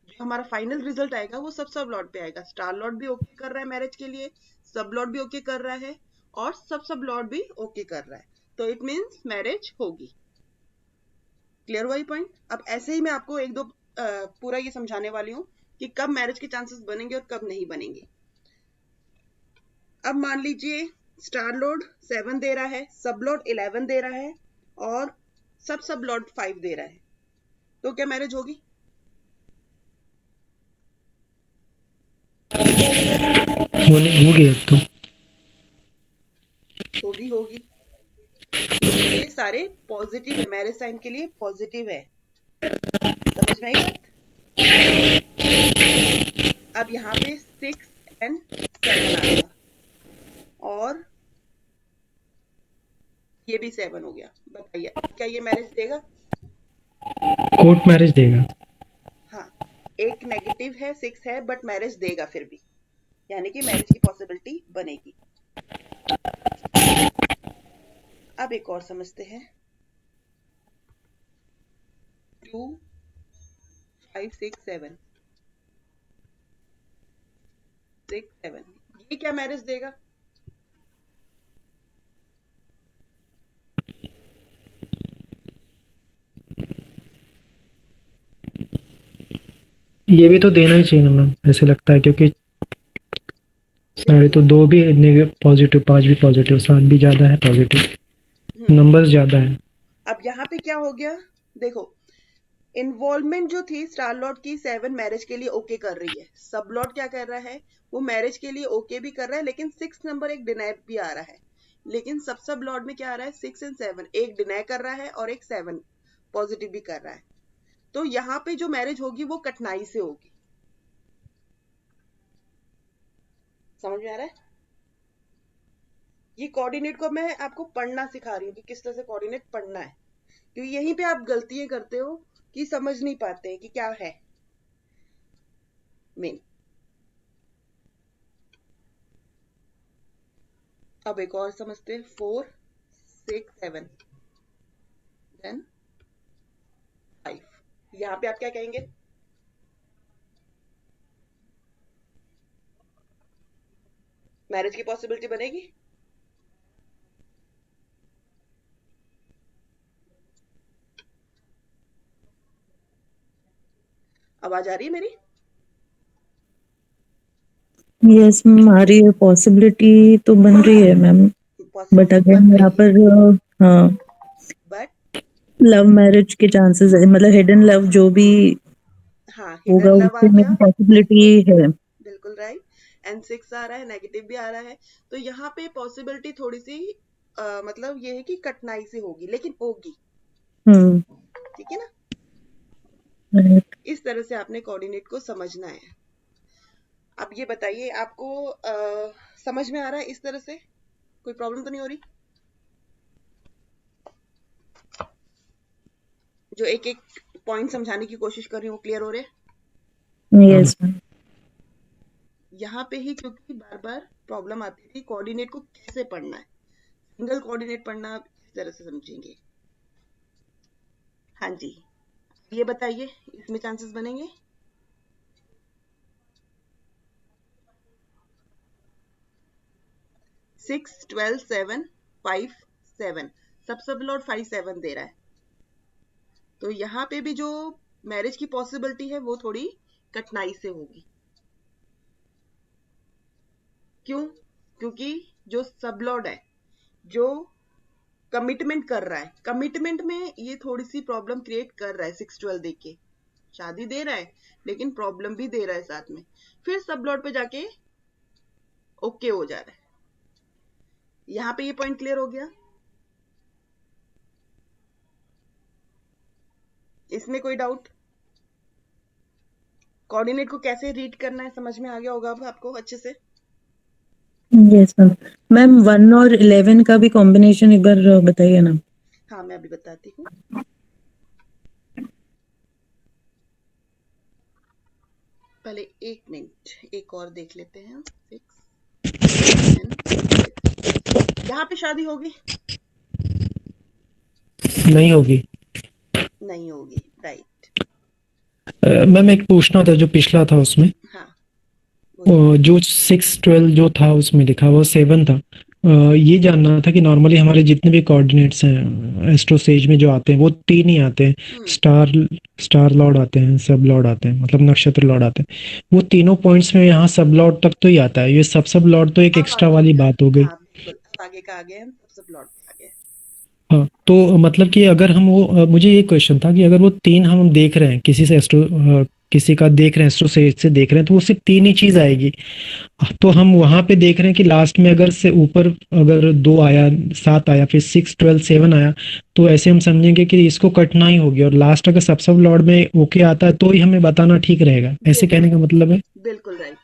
जो हमारा फाइनल रिजल्ट आएगा वो सब लॉर्ड पे आएगा। स्टार लॉर्ड भी ओके कर रहा है मैरिज के लिए, सब लॉर्ड भी ओके कर रहा है, और सब लॉर्ड भी ओके कर रहा है, तो इट मीन्स मैरिज होगी। क्लियर हुआ ये पॉइंट। अब ऐसे ही मैं आपको एक दो पूरा ये समझाने वाली हूँ कि कब मैरिज के चांसेस बनेंगे और कब नहीं बनेंगे। अब मान लीजिए स्टार लॉर्ड 7 दे रहा है, सब लॉर्ड 11 दे रहा है, और सब लॉर्ड 5 दे रहा है, तो क्या मैरिज होगी? होगी अब तो। होगी। ये सारे पॉजिटिव है, मैरिज साइन के लिए पॉजिटिव है, समझ में आई बात। अब यहाँ पे 6 and 7 आएगा, और ये भी 7 हो गया। बताइए क्या ये मैरिज देगा? कोर्ट मैरिज देगा। हाँ, एक नेगेटिव है, 6 है, बट मैरिज देगा फिर भी, यानी कि मैरिज की पॉसिबिलिटी बनेगी। अब एक और समझते हैं। 2 5 6 7 6 7 ये क्या मैरिज देगा? ये भी तो देना ही चाहिए ना मैम, ऐसे लगता है, क्योंकि साढ़े तो 2 भी पॉजिटिव, 5 भी पॉजिटिव, 7 भी ज्यादा है पॉजिटिव, नंबर ज्यादा है। अब यहाँ पे क्या हो गया? देखो, इन्वॉल्वमेंट जो थी स्टार लॉर्ड की 7 मैरिज के लिए ओके कर रही है, सब लॉर्ड क्या कर रहा है, वो मैरिज के लिए ओके भी कर रहा है, लेकिन 6 नंबर एक डिनाई भी आ रहा है। लेकिन सब लॉर्ड में क्या आ रहा है? 6 एंड 7, एक डिनाई कर रहा है और एक 7 पॉजिटिव भी कर रहा है। तो यहाँ पे जो मैरिज होगी वो कठिनाई से होगी। समझ में आ रहा है? ये कोऑर्डिनेट को मैं आपको पढ़ना सिखा रही हूँ कि किस तरह से कोऑर्डिनेट पढ़ना है, क्योंकि यहीं पे आप गलतियां करते हो कि समझ नहीं पाते कि क्या है मेन। अब एक और समझते हैं। 4 6 7 देन 5। यहाँ पे आप क्या कहेंगे? मैरिज की पॉसिबिलिटी बनेगी? आवाज आ रही है मेरी? यस मैम, आ रही है, पॉसिबिलिटी तो बन रही है मैम, बट पॉसिबिलिटी अगेन बन यहाँ रही है, पर हाँ, बट लव मैरिज के चांसेस है, मतलब हिडन लव जो भी हाँ, होगा हिडन लव आ उससे गया, मेरी पॉसिबिलिटी बिल्कुल है। बिल्कुल राइट। एंड 6 आ रहा है, नेगेटिव भी आ रहा है, तो यहाँ पे पॉसिबिलिटी थोड़ी सी मतलब ये है कि कठिनाई से होगी, लेकिन होगी। ठीक है ना? राइट। इस तरह से आपने कोऑर्डिनेट को समझना है। अब ये बताइए, आपको समझ में आ रहा है इस तरह से? कोई प्रॉब्लम तो नहीं हो रही? जो एक एक पॉइंट समझाने की कोशिश कर रही हूँ, क्लियर हो रहे हैं? Yes ma'am. यहाँ पे ही क्योंकि बार बार प्रॉब्लम आती थी कोऑर्डिनेट को कैसे पढ़ना है, सिंगल कोऑर्डिनेट पढ़ना आप इस तरह से समझेंगे। हाँ जी, ये बताइए इसमें चांसेस बनेंगे? सिक्स 12 7 5 7 सब लॉर्ड 5 7 दे रहा है, तो यहाँ पे भी जो मैरिज की पॉसिबिलिटी है वो थोड़ी कठिनाई से होगी। क्यों? क्योंकि जो सब लॉर्ड है, जो कमिटमेंट कर रहा है, कमिटमेंट में ये थोड़ी सी प्रॉब्लम क्रिएट कर रहा है। 6 12 देख के शादी दे रहा है, लेकिन प्रॉब्लम भी दे रहा है साथ में, फिर सब लॉर्ड पे जाके ओके हो जा रहा है। यहाँ पे ये पॉइंट क्लियर हो गया? इसमें कोई डाउट? कोऑर्डिनेट को कैसे रीड करना है समझ में आ गया होगा अब आपको अच्छे से? Yes ma'am. मैम 1 और 11 का भी कॉम्बिनेशन एक बार बताइए ना। हाँ, मैं अभी बताती हूँ। पहले एक मिनट, एक और देख लेते हैं। 6 7 यहाँ पे शादी होगी? नहीं होगी। नहीं होगी, राइट। मैम एक पूछना था, जो पिछला था उसमें हाँ, बोलिए। जो 6 12 जो था उसमें लिखा वो 7 था। ये जानना था कि नॉर्मली हमारे जितने भी कोऑर्डिनेट्स हैं एस्ट्रोसेज में जो आते हैं वो 3 ही आते हैं। स्टार लॉर्ड आते हैं, सब लॉर्ड आते हैं, मतलब नक्षत्र लॉर्ड आते हैं। वो तीनों पॉइंट्स में यहाँ सब लॉर्ड तक तो ही आता है, ये सब लॉर्ड तो एक अब एक्स्ट्रा आगे वाली का, बात हो गई। हाँ बिल्कुल, अब आगे का आ गए हम, सब लॉर्ड पे आ गए। हाँ, तो मतलब कि अगर हम वो मुझे ये क्वेश्चन था कि अगर वो 3 हम देख रहे हैं किसी से किसी का देख रहे हैं एस्ट्रोसेज से देख रहे हैं, तो वो सिर्फ 3 ही चीज आएगी। तो हम वहां पे देख रहे हैं कि लास्ट में अगर से ऊपर अगर 2 आया, 7 आया, फिर 6 12 7 आया, तो ऐसे हम समझेंगे कि इसको कटना ही होगी, और लास्ट अगर सब लॉर्ड में ओके आता है तो ही हमें बताना ठीक रहेगा, ऐसे कहने का मतलब है। बिल्कुल राइट।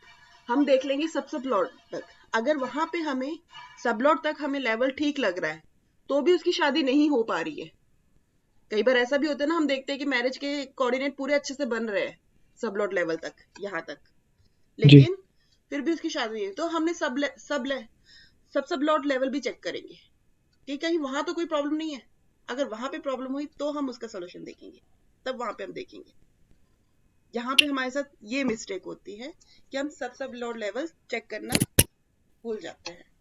हम देख लेंगे सब लॉर्ड तक, अगर वहां पे हमें सब लॉर्ड तक हमें लेवल ठीक लग रहा है तो भी उसकी शादी नहीं हो पा रही है। कई बार ऐसा भी होता है ना, हम देखते हैं कि मैरिज के कोऑर्डिनेट पूरे अच्छे से बन रहे हैं सब लॉट लेवल तक, यहाँ तक, जी लेकिन फिर भी उसकी शादी नहीं। तो हमने सब लॉट लेवल भी चेक करेंगे कि कहीं वहां तो कोई प्रॉब्लम नहीं है। अगर वहां पे प्रॉब्लम हुई तो हम उसका सोल्यूशन देखेंगे, तब वहां पे हम देखेंगे। यहाँ पे हमारे साथ ये मिस्टेक होती है कि हम सब लॉट लेवल चेक करना भूल जाते हैं।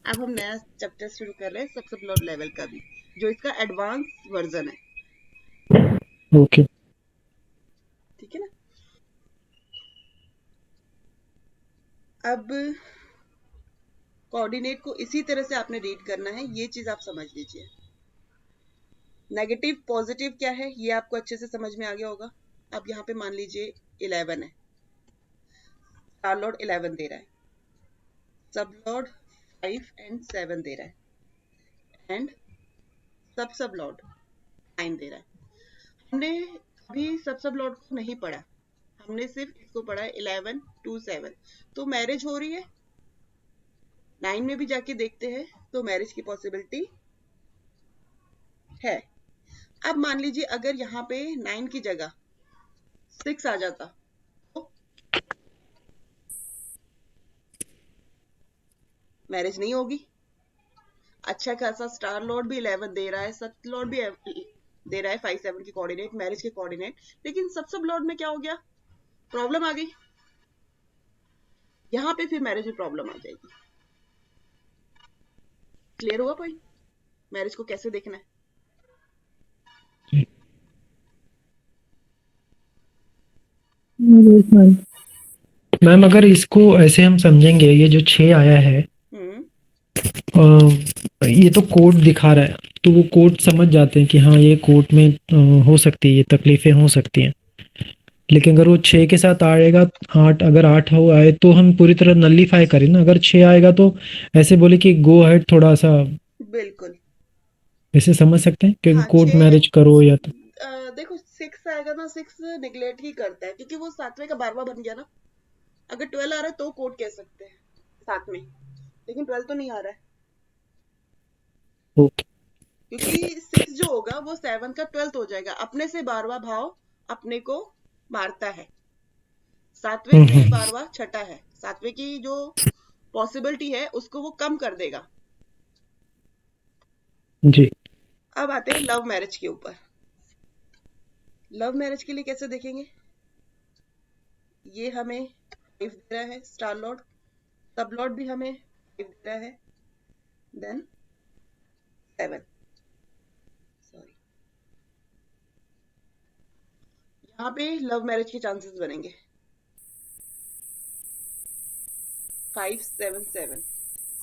अब हम नया चैप्टर शुरू कर रहे हैं सब लॉट लेवल का भी, जो इसका एडवांस वर्जन है। ओके ठीक है ना। अब कोऑर्डिनेट को इसी तरह से आपने रीड करना है, ये चीज आप समझ लीजिए। नेगेटिव पॉजिटिव क्या है ये आपको अच्छे से समझ में आ गया होगा। अब यहाँ पे मान लीजिए 11 है, स्टार लॉर्ड 11 दे रहा है, सब लॉर्ड 5 एंड 7 दे रहा है, एंड सब लॉर्ड 9 दे रहा है। हमने अभी सब लॉर्ड को नहीं पढ़ा, हमने सिर्फ इसको पढ़ा है 11 2 7। तो मैरिज हो रही है। 9 में भी जाके देखते हैं तो मैरिज की पॉसिबिलिटी है। अब मान लीजिए अगर यहाँ पे 9 की जगह 6 आ जाता तो मैरिज नहीं होगी। अच्छा खासा स्टार लॉर्ड भी 11 दे रहा है, सब लॉर्ड भी दे रहा है 5 7 की कोऑर्डिनेट, मैरिज के कोऑर्डिनेट, लेकिन सब लॉर्ड में क्या हो गया, प्रॉब्लम आ गई। यहाँ पे फिर मैरिज में प्रॉब्लम आ जाएगी। क्लियर हुआ पॉइंट, मैरिज को कैसे देखना है। yes, ma'am. मैम, अगर इसको ऐसे हम समझेंगे, ये जो 6 आया है, ये तो कोर्ट दिखा रहा है, तो वो कोर्ट समझ जाते हैं कि हाँ ये कोर्ट में हो सकती है, ये तकलीफें हो सकती हैं। लेकिन अगर वो 6 के साथ आएगा 8, अगर 8 हो आए तो हम पूरी तरह नलीफाई करें ना। अगर 6 आएगा तो ऐसे बोले कि गो अहेड, थोड़ा सा बिल्कुल ऐसे समझ सकते हैं कि हाँ। कोर्ट मैरिज करो या तो देखो 6 आएगा ना, 6 निगलेक्ट ही करता है क्योंकि वो 7वें का 12वां बन गया ना। अगर 12 आ रहा है तो कोर्ट कह सकते हैं 7 में, लेकिन 12 तो नहीं आ रहा है ओके। क्योंकि 6 जो होगा वो 7 का 12th हो जाएगा। अपने से 12वां भाव अपने को मारता है, 7वें से 12वां छठा है, 7वें की जो पॉसिबिलिटी है उसको वो कम कर देगा। जी अब आते हैं लव मैरिज के ऊपर। लव मैरिज के लिए कैसे देखेंगे, ये हमें 5 दे रहा है स्टार लॉर्ड, सब लॉर्ड भी हमें 5 दे रहा है, देन 7, सॉरी, यहाँ पे लव मैरिज के चांसेस बनेंगे 5 7 7।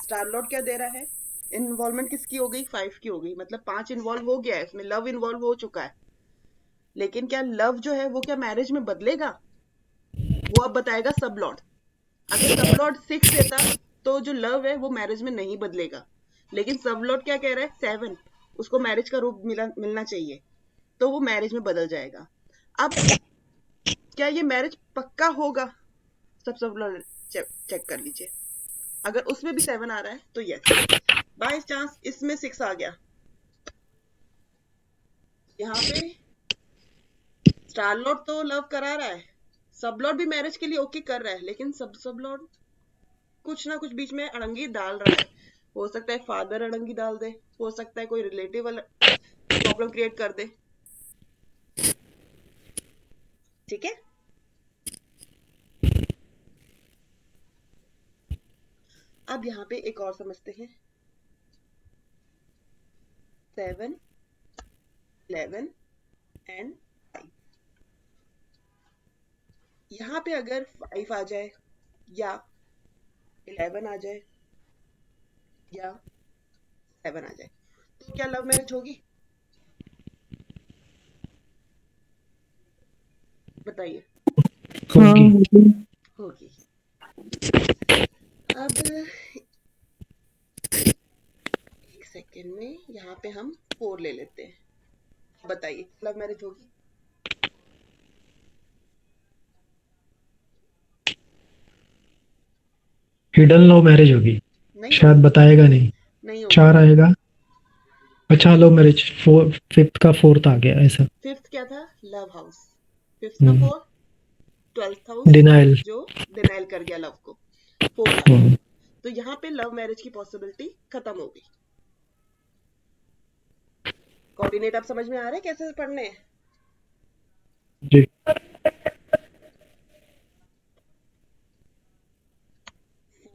स्टार लॉर्ड क्या दे रहा है, इन्वॉल्वमेंट किसकी हो गई, 5 की हो गई, मतलब 5 इन्वॉल्व हो गया है इसमें, लव इन्वॉल्व हो चुका है। लेकिन क्या लव जो है वो क्या मैरिज में बदलेगा, वो अब बताएगा सब लॉर्ड। अगर सब लॉर्ड 6 देता तो जो लव है वो मैरिज में नहीं बदलेगा, लेकिन सब लॉर्ड क्या कह रहा है 7, उसको मैरिज का रूप मिलना चाहिए, तो वो मैरिज में बदल जाएगा। अब क्या ये मैरिज पक्का होगा, सब लॉर्ड चेक कर लीजिए। अगर उसमें भी 7 आ रहा है तो यस। बाय चांस इसमें 6 आ गया, यहाँ पे स्टार लॉर्ड तो लव करा रहा है, सब लॉर्ड भी मैरिज के लिए ओके कर रहा है, लेकिन सब लॉर्ड कुछ ना कुछ बीच में अड़ंगी डाल रहा है। हो सकता है फादर अड़ंगी डाल दे, हो सकता है कोई रिलेटिव प्रॉब्लम क्रिएट कर दे। ठीक है, अब यहाँ पे एक और समझते हैं। 7 11 एंड 5, यहाँ पे अगर 5 आ जाए या 11 आ जाए या 7 आ जाए तो क्या लव मैरिज होगी, बताइए। हाँ होगी। होगी। होगी। अब एक सेकेंड में यहाँ पे हम 4 ले लेते हैं, बताइए लव मैरिज होगी। हिडन लव मैरिज होगी, नहीं शायद होगी, बताएगा नहीं। नहीं होगी, 4 आएगा, अच्छा, लव मैरिज फिफ्थ का फोर्थ आ गया ऐसा। फिफ्थ क्या था? Love house. फिफ्थ का hmm. Fourth, 12th house, denial. जो डिनाइल कर गया लव को। Fourth house. हम्म। तो यहाँ पे लव मैरिज की पॉसिबिलिटी खत्म हो गई। कोऑर्डिनेट आप समझ में आ रहे हैं कैसे पढ़ने हैं? जी।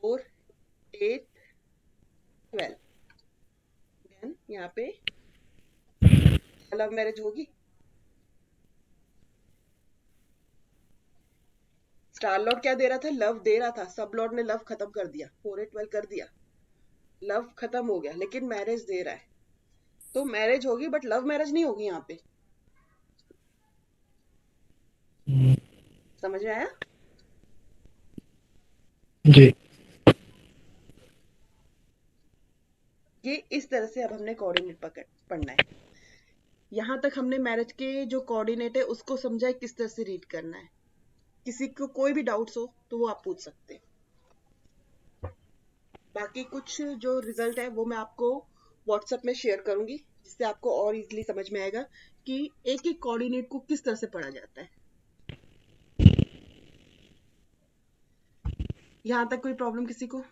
4, 8, 12। देन यहाँ पे लव मैरिज होगी। स्टार लॉर्ड क्या दे रहा था? लव दे रहा था। सब लॉर्ड ने लव खत्म कर दिया, 4, 8, 12 कर दिया। लव खत्म हो गया, लेकिन मैरिज दे रहा है। तो मैरिज होगी, बट लव मैरिज नहीं होगी यहाँ पे। हम्म। समझ में आया? जी। ये इस तरह से अब हमने कोऑर्डिनेट पढ़ना है। यहाँ तक हमने मैरिज के जो कोऑर्डिनेट है उसको समझा है, किस तरह से रीड करना है। किसी को कोई भी डाउट्स हो तो वो आप पूछ सकते हैं। बाकी कुछ जो रिजल्ट है वो मैं आपको व्हाट्सएप में शेयर करूंगी, जिससे आपको और इजीली समझ में आएगा कि एक एक कोऑर्डिनेट को किस तरह से पढ़ा जाता है। यहाँ तक कोई प्रॉब्लम किसी को?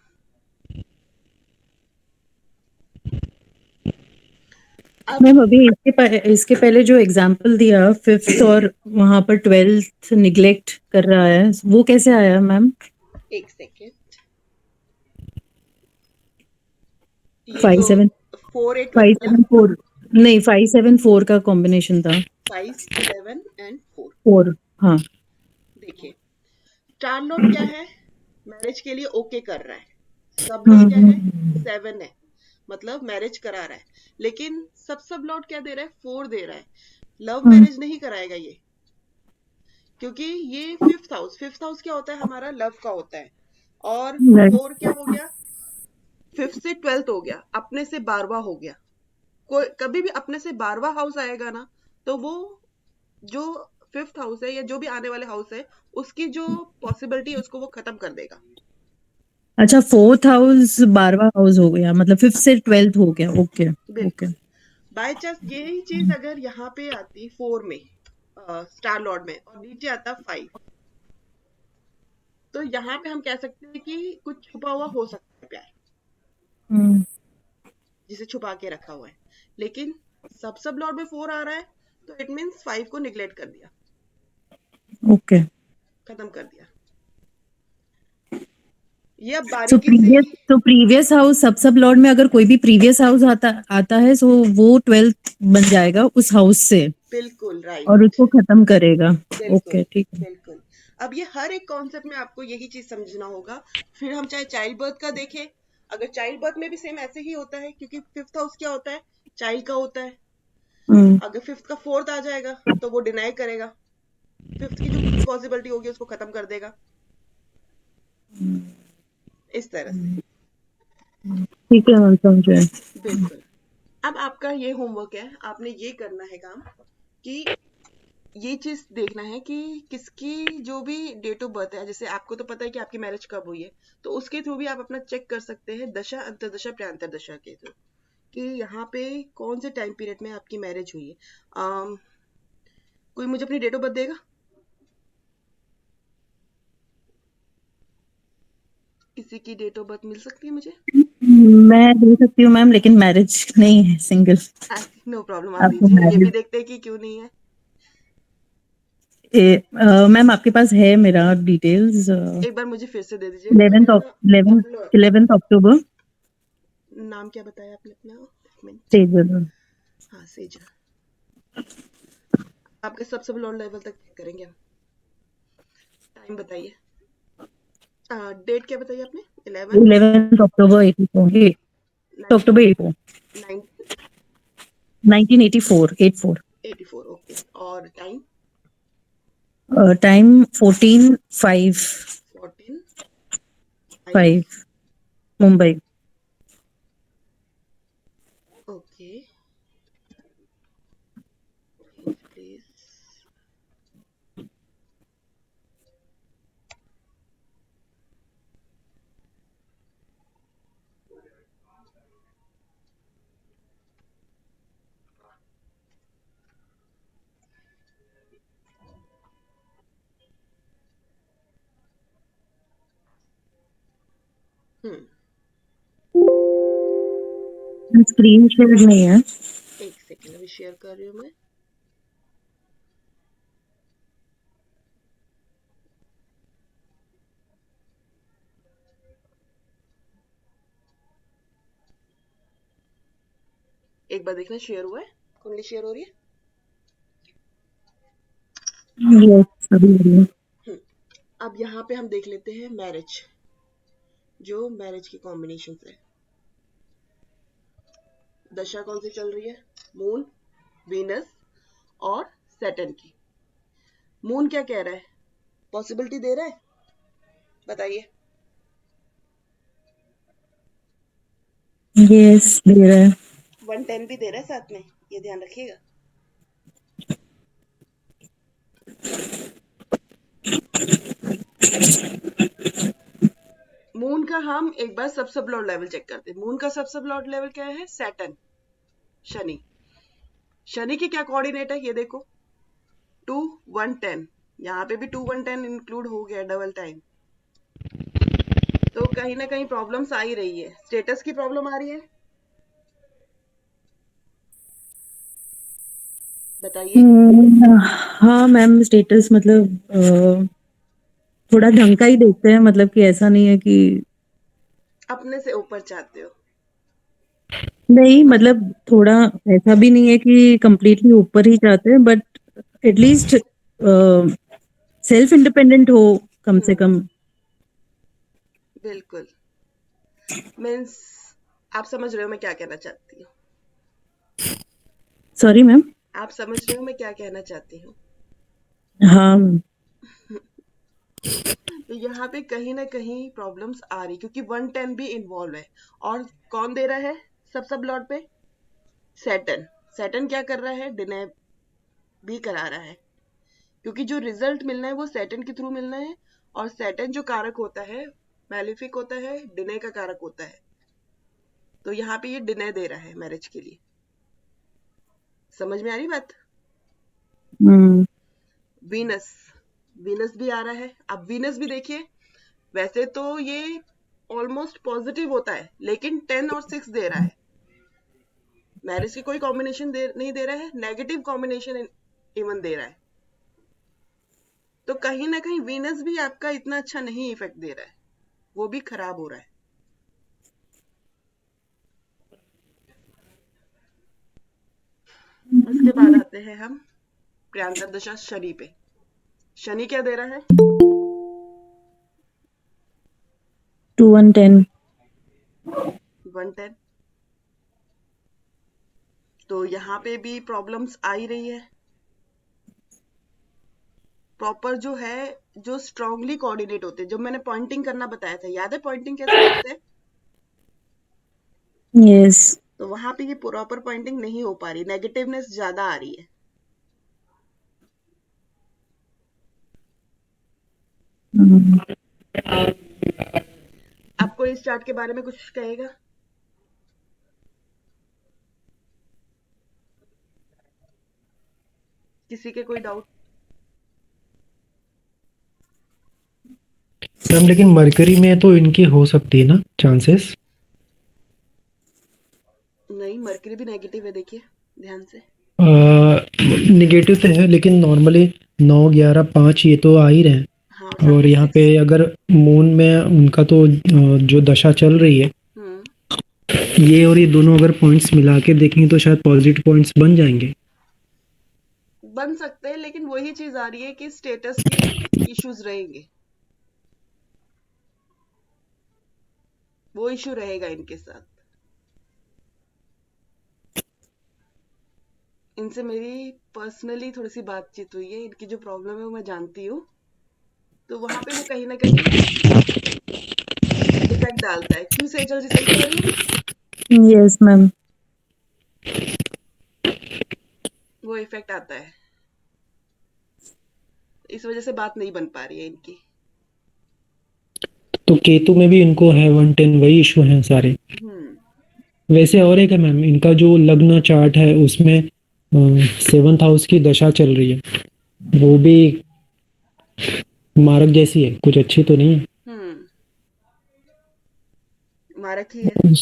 अब मैम अभी इसके पहले जो एग्जाम्पल दिया फिफ्थ और वहां पर ट्वेल्थ निग्लेक्ट कर रहा है, वो कैसे आया मैम? एक सेकेंड, ये फाइव जो सेवन 4, 8, 12 फाइव था ना, सेवन फोर नहीं, 5 7 4 का कॉम्बिनेशन था। 5, 11 एंड 4। 4। हाँ। देखिए, स्टार लॉर्ड क्या है? मैरिज के लिए ओके कर रहा है। सब लॉर्ड क्या है? हम्म। 7 है, मतलब मैरिज करा रहा है। लेकिन सब लॉर्ड क्या दे रहा है? 4 दे रहा है। लव हम्म। मैरिज नहीं कराएगा ये, क्योंकि ये फिफ्थ हाउस क्या होता है? हमारा लव का होता है। और right। 4 क्या हो गया? फिफ्थ से 12th हो गया, अपने से 12वां हो गया। कोई कभी भी अपने से 12वां हाउस आएगा ना, तो वो जो फिफ्थ हाउस है या जो भी आने वाले हाउस है, उसकी जो पॉसिबिलिटी है उसको वो खत्म कर देगा। अच्छा, फोर्थ हाउस 12वां हाउस हो गया, मतलब फिफ्थ से ट्वेल्थ हो गया। ओके। ओके। बिल्कुल। बाय चांस यही चीज अगर यहाँ पे आती 4 में, स्टार लॉर्ड में, और नीचे आता 5, तो यहाँ पे हम कह सकते हैं कि कुछ छुपा हुआ हो सकता है प्यार, हम्म। जिसे छुपा के रखा हुआ है। लेकिन सब लॉर्ड में 4 आ रहा है, तो इट मीन्स 5 को निग्लेक्ट कर दिया, ओके। खत्म कर दिया। ये अब बारीकी से तो प्रीवियस हाउस सब लॉर्ड में अगर कोई भी प्रीवियस हाउस आता आता है, सो वो ट्वेल्थ बन जाएगा उस हाउस से बिल्कुल और राइट। उसको खत्म करेगा। बिल्कुल ओके, ठीक है। बिल्कुल। अब ये हर एक कॉन्सेप्ट में आपको यही चीज समझना होगा। फिर हम चाहे चाइल्ड बर्थ का देखें, अगर चाइल्ड बर्थ में भी सेम ऐसे ही होता है, क्योंकि फिफ्थ हाउस क्या होता है? चाइल्ड का होता है। हम्म। अगर फिफ्थ का फोर्थ आ जाएगा तो वो डिनाई करेगा, फिफ्थ की जो पॉसिबिलिटी होगी उसको खत्म कर देगा, इस तरह से। ठीक है मैम, समझे। बिल्कुल। अब आपका ये होमवर्क है, आपने ये करना है काम कि ये चीज देखना है कि किसकी जो भी डेट ऑफ बर्थ है, जैसे आपको तो पता है कि आपकी मैरिज कब हुई है, तो उसके थ्रू भी आप अपना चेक कर सकते हैं दशा अंतरदशा प्रयांतर दशा के थ्रू, कि यहाँ पे कौन से टाइम पीरियड में आपकी मैरिज हुई है। कोई मुझे अपनी डेट ऑफ बर्थ देगा? किसी की डेट ऑफ बर्थ मिल सकती है मुझे? मैं दे सकती हूँ मैम, लेकिन मैरिज नहीं है, सिंगल। नो प्रॉब्लम, आप आपको दीजिए, ये भी मैरिज देखते हैं कि क्यों नहीं है। मैम आपके पास है मेरा डिटेल्स? एक बार मुझे फिर से दे दीजिए। 11th ऑफ 11 अपना 11th अक्टूबर। नाम क्या बताया आपने अपना? एक मिनट। तेजल। हाँ, सेजा। आपके सब लो लेवल तक चेक करेंगे हम। टाइम बताइए। डेट क्या बताइए आपने? 11, 11th अक्टूबर 84। अक्टूबर 84। 1984 84। 1984। ओके। और time? Time 14 5। 14, 5। 5। Mumbai. Okay, please. Screen share नहीं है। एक सेकेंड अभी शेयर कर रही हूँ मैं। एक बार देखना शेयर हुआ है, कुंडली शेयर हो रही है। यस अभी आ रही है। अब यहाँ पे हम देख लेते हैं मैरिज, जो मैरिज की कॉम्बिनेशन है। दशा कौन सी चल रही है? मून, वीनस और सैटर्न की। मून क्या कह रहा है? पॉसिबिलिटी दे रहा है, बताइए। यस दे रहा है। 110 भी दे रहा है साथ में, ये ध्यान रखिएगा। मून का हम एक बार सब लॉर्ड लेवल चेक करते हैं। मून का सब लॉर्ड लेवल क्या है? सैटर्न, शनि। शनि की क्या कोऑर्डिनेट है ये देखो, 2 1 10। यहाँ पे भी 2 1 10 इंक्लूड हो गया डबल टाइम। तो कहीं ना कहीं प्रॉब्लम्स आ ही रही है। स्टेटस की प्रॉब्लम आ रही है, बताइए। हाँ मैम, स्टेटस मतलब थोड़ा ढंग का ही देखते हैं, मतलब कि ऐसा नहीं है कि अपने से ऊपर चाहते हो? नहीं, मतलब थोड़ा ऐसा भी नहीं है कि कंप्लीटली ऊपर ही चाहते हैं, बट एटलीस्ट सेल्फ इंडिपेंडेंट हो कम से कम। बिल्कुल। मीन्स आप समझ रहे हो मैं क्या कहना चाहती हूँ? Sorry ma'am. आप समझ रहे हो मैं क्या कहना चाहती हूँ? हाँ तो यहाँ पे कहीं ना कहीं प्रॉब्लम्स आ रही, क्योंकि 110 भी इन्वॉल्व है। और कौन दे रहा है सब लॉर्ड पे? सैटर्न। सैटर्न क्या कर रहा है? डिनाई भी करा रहा है, क्योंकि जो रिजल्ट मिलना है वो सैटर्न के थ्रू मिलना है। और सैटर्न जो कारक होता है, मैलिफिक होता है, डिने का कारक होता है। तो यहाँ पे ये डिने दे रहा है मैरिज के लिए। समझ में आ रही बात? वीनस, वीनस भी आ रहा है। अब वीनस भी देखिए, वैसे तो ये ऑलमोस्ट पॉजिटिव होता है, लेकिन 10 और 6 दे रहा है। मैरिज की कोई कॉम्बिनेशन नहीं दे रहा है, नेगेटिव कॉम्बिनेशन इवन दे रहा है। तो कहीं ना कहीं वीनस भी आपका इतना अच्छा नहीं इफेक्ट दे रहा है, वो भी खराब हो रहा है। उसके बाद आते हैं हम प्रियांतर दशा शनि पे। शनि क्या दे रहा है? 2 1 10। 110। तो यहाँ पे भी प्रॉब्लम्स आ ही रही है। प्रॉपर जो है, जो स्ट्रांगली कोऑर्डिनेट होते हैं, जो मैंने पॉइंटिंग करना बताया था, याद है पॉइंटिंग कैसे करते हैं? यस। तो वहां पे ये प्रॉपर पॉइंटिंग नहीं हो पा रही, नेगेटिवनेस ज्यादा आ रही है। आपको इस चार्ट के बारे में कुछ कहेगा? किसी के कोई डाउट? मैम लेकिन मरकरी में तो इनकी हो सकती है ना चांसेस? नहीं, मरकरी भी नेगेटिव है, देखिए ध्यान से। निगेटिव तो है, लेकिन नॉर्मली 9 11 5 ये तो आ ही रहे हैं। हाँ, और साथ में यहाँ 6। पे अगर मून में उनका तो जो दशा चल रही है, ये और ये दोनों अगर पॉइंट्स मिला के देखेंगे तो शायद पॉजिटिव पॉइंट्स बन जाएंगे। बन सकते हैं, लेकिन वही चीज आ रही है कि स्टेटस के इश्यूज रहेंगे, वो इश्यू रहेगा इनके साथ। इनसे मेरी पर्सनली थोड़ी सी बातचीत हुई है, इनकी जो प्रॉब्लम है वो मैं जानती हूँ। तो वहां पे वो कहीं ना कहीं इफेक्ट डालता है। क्यों सेजल जी, सही कह रही हूँ? Yes ma'am. वो इफेक्ट आता है, इस वजह से बात नहीं बन पा रही है इनकी। तो केतु में भी इनको है 110, वही इशू हैं सारे। वैसे और एक है मैम, इनका जो लग्न चार्ट है उसमें 7th हाउस की दशा चल रही है, वो भी मारक जैसी है, कुछ अच्छी तो नहीं है। मारक ही है मून,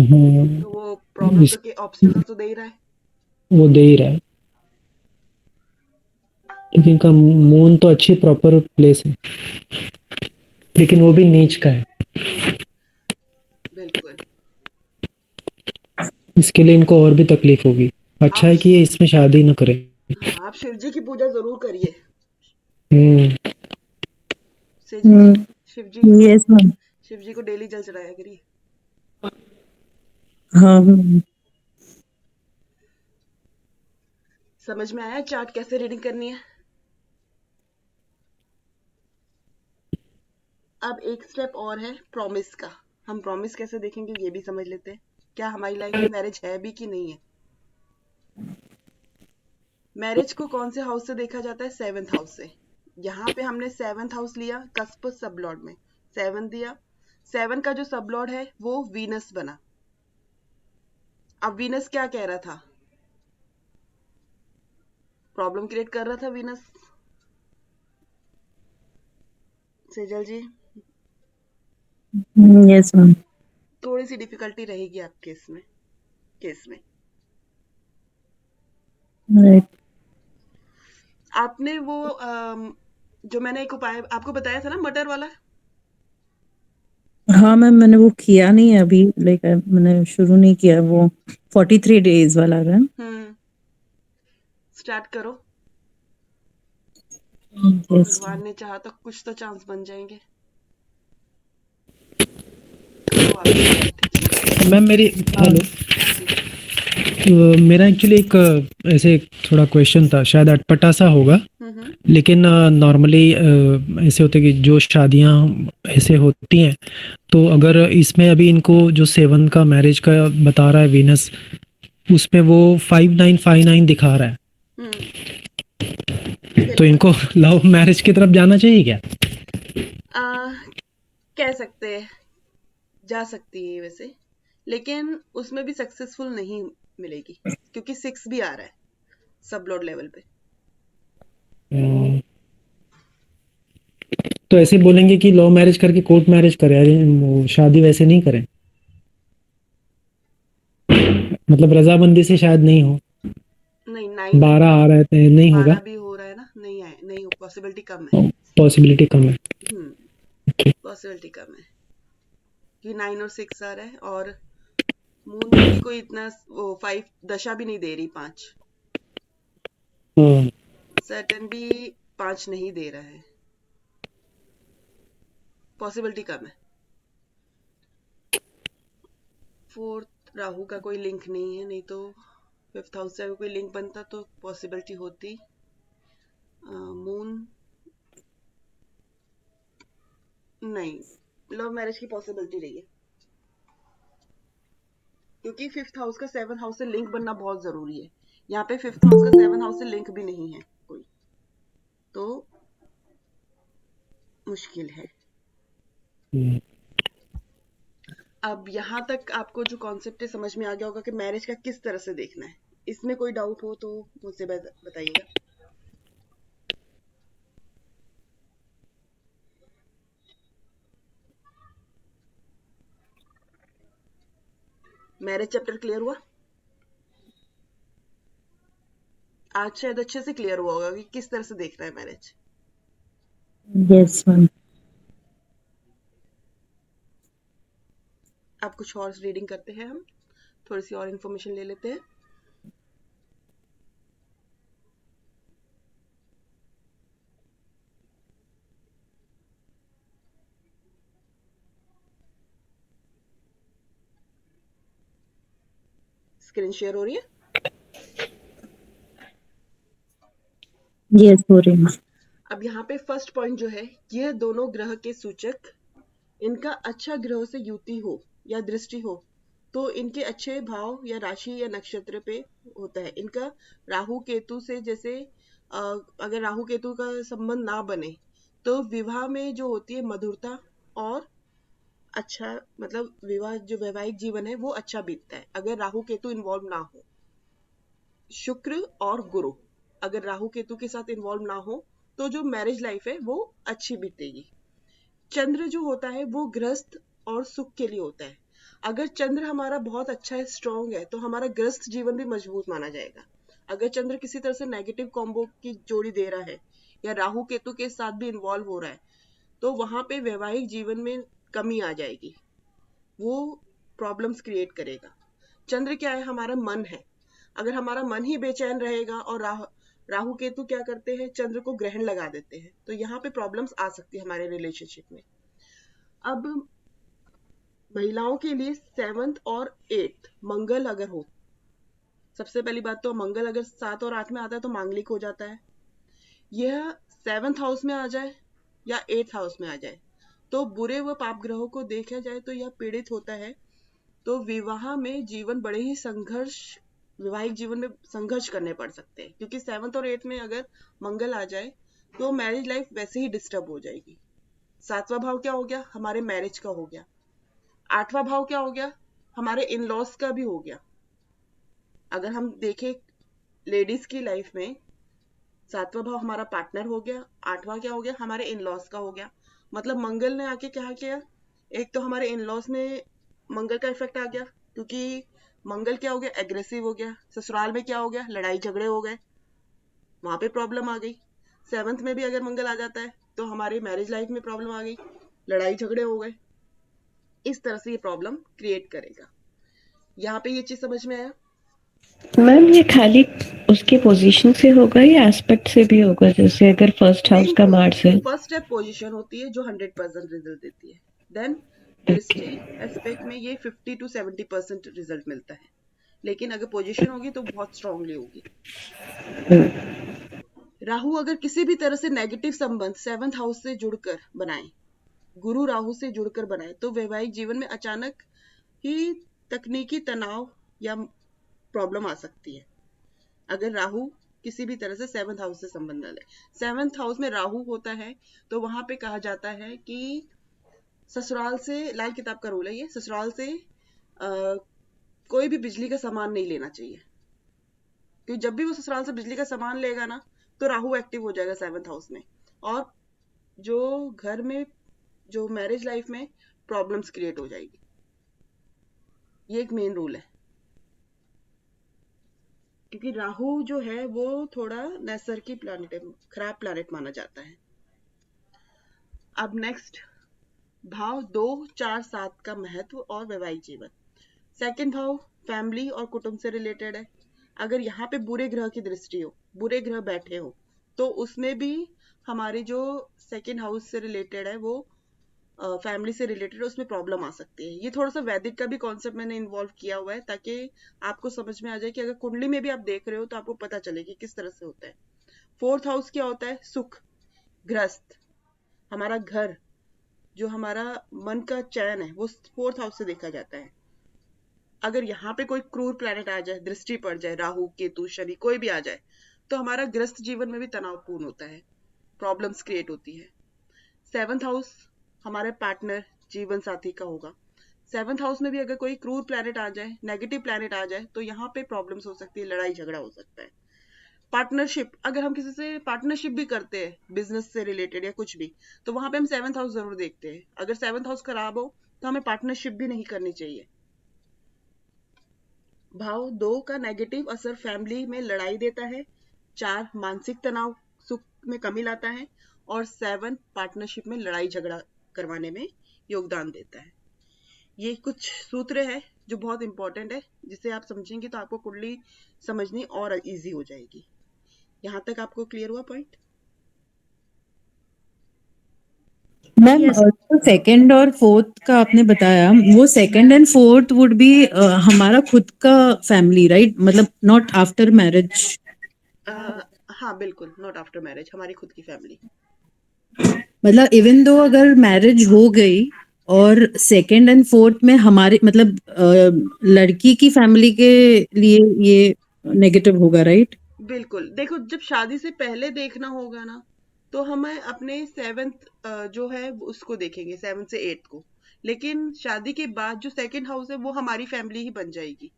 हाँ, तो वो प्रॉब्लम इस तो के ऑब्स्टिकल तो दे ही रहा है। वो दे ही रहा है, लेकिन इनका मून तो अच्छी प्रॉपर प्लेस है, लेकिन वो भी नीच का है। बिल्कुल। इसके लिए इनको और भी तकलीफ होगी। अच्छा आप है कि ये इसमें शादी न करें। हाँ, आप शिव जी की पूजा जरूर करिए। हम्म। शिव हम्म, शिव जी यस मैम। शिव जी को डेली जल चढ़ाया करिए। हाँ समझ में आया चार्ट कैसे रीडिंग करनी है? अब एक स्टेप और है प्रॉमिस का। हम प्रॉमिस कैसे देखेंगे ये भी समझ लेते हैं। क्या हमारी लाइफ में मैरिज है भी कि नहीं है? मैरिज को कौन से हाउस से देखा जाता है? 7th हाउस से। यहाँ पे हमने 7th हाउस लिया, कस्प सब लॉर्ड में 7 दिया। 7 का जो सब लॉर्ड है वो वीनस बना। अब वीनस क्या कह रहा था? प्रॉब्लम क्रिएट कर रहा था वीनस। सेजल जी, यस मैम। थोड़ी सी डिफिकल्टी रहेगी आपके इसमें केस में। राइट। आपने वो जो मैंने एक उपाय आपको बताया था ना, मटर वाला, हाँ मैम, मैंने वो किया नहीं है अभी, लाइक मैंने शुरू नहीं किया वो 43 डेज वाला है। स्टार्ट करो। यस। भगवान ने चाहा तो कुछ तो चांस बन जाएंगे। करो आप स्टार्ट। मैम मेरी, हेलो, मेरा एक्चुअली एक ऐसे थोड़ा क्वेश्चन था, शायद अटपटा सा होगा, लेकिन नॉर्मली ऐसे होते कि जो शादियां ऐसे होती हैं, तो अगर इसमें अभी इनको जो 7 का मैरिज का बता रहा है वीनस, उसमें वो 5959 दिखा रहा है, तो बिल्कुल। इनको लव मैरिज की तरफ जाना चाहिए क्या? कह सकते हैं, जा सकती है वैसे, लेकिन उसमें भी सक्सेसफुल नहीं मिलेगी क्योंकि 6 भी आ रहा है सब लॉर्ड लेवल पे। तो ऐसे बोलेंगे कि लव मैरिज करके कोर्ट मैरिज करें, वो शादी वैसे नहीं करें, मतलब रजामंदी से शायद नहीं हो। नहीं, 9 12 आ रहे थे, नहीं होगा, 12 भी हो रहा है ना, नहीं आए, नहीं, पॉसिबिलिटी कम है। पॉसिबिलिटी कम है। पॉसिबिलिटी कम है कि 9 और 6 आ रहा है, और मून में भी कोई इतना वो 5 दशा भी नहीं दे रही, 5 सैटर्न भी 5 नहीं दे रहा है, पॉसिबिलिटी कम है। 4th राहु का कोई लिंक नहीं है, नहीं तो 5th हाउस से अगर कोई लिंक बनता तो पॉसिबिलिटी होती। मून नहीं, लव मैरिज की पॉसिबिलिटी रही है क्योंकि 5th हाउस का 7th हाउस से लिंक बनना बहुत जरूरी है। यहाँ पे 5th हाउस का 7th हाउस से लिंक भी नहीं है कोई, तो मुश्किल है। अब यहाँ तक आपको जो कॉन्सेप्ट है समझ में आ गया होगा कि मैरिज का किस तरह से देखना है। इसमें कोई डाउट हो तो मुझसे बताइएगा। मैरिज चैप्टर क्लियर हुआ? आज शायद अच्छे से क्लियर हुआ होगा कि किस तरह से देखना है मैरिज। Yes ma'am. अब कुछ और रीडिंग करते हैं, हम थोड़ी सी और इन्फॉर्मेशन ले लेते हैं। स्क्रीन शेयर हो रही है? यस, हो रही है। अब यहाँ पे फर्स्ट पॉइंट जो है, ये दोनों ग्रह के सूचक, इनका अच्छा ग्रह से युति हो या दृष्टि हो तो इनके अच्छे भाव या राशि या नक्षत्र पे होता है। इनका राहु केतु से, जैसे अगर राहु केतु का संबंध ना बने तो विवाह में जो होती है मधुरता और अच्छा, मतलब विवाह जो वैवाहिक जीवन है वो अच्छा बीतता है अगर राहु केतु इन्वॉल्व ना हो। शुक्र और गुरु अगर राहु केतु के साथ इन्वॉल्व ना हो तो जो मैरिज लाइफ है वो अच्छी बीतेगी। चंद्र जो होता है वो गृहस्थ और सुख के लिए होता है, अगर चंद्र हमारा बहुत अच्छा है, स्ट्रांग है, तो हमारा गृहस्थ जीवन भी मजबूत माना जाएगा। अगर चंद्र किसी तरह से नेगेटिव कॉम्बो की जोड़ी दे रहा है या राहु केतु के साथ भी इन्वॉल्व हो रहा है, तो वहां पे वैवाहिक जीवन में कमी आ जाएगी, वो प्रॉब्लम्स क्रिएट करेगा। चंद्र क्या है? हमारा मन है। अगर हमारा मन ही बेचैन रहेगा और राहु केतु क्या करते हैं? चंद्र को ग्रहण लगा देते हैं, तो यहाँ पे प्रॉब्लम्स आ सकती है हमारे रिलेशनशिप में। अब महिलाओं के लिए 7th और 8th मंगल अगर हो, सबसे पहली बात तो मंगल अगर 7 और 8 में आता है तो मांगलिक हो जाता है। यह 7th हाउस में आ जाए या 8th हाउस में आ जाए तो बुरे व पाप ग्रहों को देखा जाए तो यह पीड़ित होता है। तो विवाह में जीवन बड़े ही वैवाहिक जीवन में संघर्ष करने पड़ सकते हैं, क्योंकि 7th और 8th में अगर मंगल आ जाए तो मैरिज लाइफ वैसे ही डिस्टर्ब हो जाएगी। 7वां भाव क्या हो गया? हमारे मैरिज का हो गया। 8वां भाव क्या हो गया? हमारे इन लॉज का भी हो गया। अगर हम देखें लेडीज की लाइफ में, 7वां भाव हमारा पार्टनर हो गया, 8वां क्या हो गया? हमारे इन लॉज का हो गया। मतलब मंगल ने आके क्या किया? एक तो हमारे इन लॉज में मंगल का इफेक्ट आ गया, क्योंकि मंगल क्या हो गया? एग्रेसिव हो गया। ससुराल में क्या हो गया? लड़ाई झगड़े हो गए, वहां पे प्रॉब्लम आ गई। 7th में भी अगर मंगल आ जाता है तो हमारी मैरिज लाइफ में प्रॉब्लम आ गई, लड़ाई झगड़े हो गए। इस तरह से ये प्रॉब्लम क्रिएट करेगा। यहाँ पे ये चीज समझ में आया? मैम ये खाली उसके पोजीशन से होगा या एस्पेक्ट से भी होगा? जैसे अगर फर्स्ट हाउस का मार्स है, फर्स्ट स्टेप पोजीशन होती है जो 100% रिजल्ट देती है। देन दृष्टि एस्पेक्ट में ये 50 to 70% रिजल्ट मिलता है, लेकिन अगर पोजीशन होगी तो बहुत स्ट्रांगली होगी। राहु अगर किसी भी तरह से नेगेटिव संबंध 7th हाउस से जुड़कर बनाए, गुरु राहु से जुड़कर बनाए, तो वैवाहिक जीवन में अचानक ही तकनीकी तनाव या प्रॉब्लम आ सकती है। अगर राहु किसी भी तरह से 7th हाउस से संबंध ले, 7th हाउस में राहु होता है तो वहां पे कहा जाता है कि ससुराल से, लाल किताब का रूल है ये, ससुराल से कोई भी बिजली का सामान नहीं लेना चाहिए, क्योंकि जब भी वो ससुराल से बिजली का सामान लेगा ना तो राहु एक्टिव हो जाएगा 7th हाउस में, और जो घर में, जो मैरिज लाइफ में प्रॉब्लम्स क्रिएट हो जाएगी। ये एक मेन रूल है, क्योंकि राहु जो है वो थोड़ा नैसर्गिक प्लैनेट है, खराब प्लैनेट माना जाता है। अब नेक्स्ट भाव 2, 4, 7 का महत्व और वैवाहिक जीवन। सेकंड भाव फैमिली और कुटुंब से रिलेटेड है। अगर यहाँ पे बुरे ग्रह की दृष्टि हो, बुरे ग्रह बैठे हो, तो उसमें भी हमारे जो सेकंड हाउस से रिलेटेड है, वो फैमिली से रिलेटेड, उसमें प्रॉब्लम आ सकती है। ये थोड़ा सा वैदिक का भी कॉन्सेप्ट मैंने इन्वॉल्व किया हुआ है, ताकि आपको समझ में आ जाए कि अगर कुंडली में भी आप देख रहे हो तो आपको पता चले कि किस तरह से होता है। 4th हाउस क्या होता है? सुख, गृहस्थ, हमारा घर, जो हमारा मन का चयन है, वो 4th हाउस से देखा जाता है। अगर यहाँ पे कोई क्रूर प्लैनेट आ जाए, दृष्टि पड़ जाए, राहु केतु शनि कोई भी आ जाए, तो हमारा गृहस्थ जीवन में भी तनावपूर्ण होता है, प्रॉब्लम्स क्रिएट होती है। 7th हाउस हमारे पार्टनर, जीवन साथी का होगा। 7th हाउस में भी अगर कोई क्रूर प्लैनेट आ जाए, नेगेटिव प्लैनेट आ जाए, तो यहाँ पे प्रॉब्लम्स हो सकती है, लड़ाई झगड़ा हो सकता है। पार्टनरशिप, अगर हम किसी से पार्टनरशिप भी करते हैं बिजनेस से रिलेटेड या कुछ भी, तो वहां पे हम 7th हाउस जरूर देखते हैं। अगर 7th हाउस खराब हो तो हमें पार्टनरशिप भी नहीं करनी चाहिए। भाव 2 का नेगेटिव असर फैमिली में लड़ाई देता है। 4 मानसिक तनाव, सुख में कमी लाता है, और 7 पार्टनरशिप में लड़ाई झगड़ा करवाने में योगदान देता है। ये कुछ सूत्र है जो बहुत इंपॉर्टेंट है, जिसे आप समझेंगे तो आपको कुंडली समझनी और इजी हो जाएगी। यहाँ तक आपको क्लियर हुआ पॉइंट? मैम जो सेकंड और फोर्थ का आपने बताया, वो second and fourth would be हमारा खुद का फैमिली, राइट? मतलब नॉट आफ्टर मैरिज। हाँ बिल्कुल, नॉट आफ्टर मैरिज, हमारी खुद की फैमिली। मतलब इवन दो अगर मैरिज हो गई और सेकंड एंड फोर्थ में हमारे मतलब लड़की की फैमिली के लिए ये नेगेटिव होगा, राइट? बिल्कुल, देखो जब शादी से पहले देखना होगा ना, तो हमें अपने 7th जो है उसको देखेंगे, 7th से 8th को, लेकिन शादी के बाद जो सेकंड हाउस है वो हमारी फैमिली ही बन जाएगी।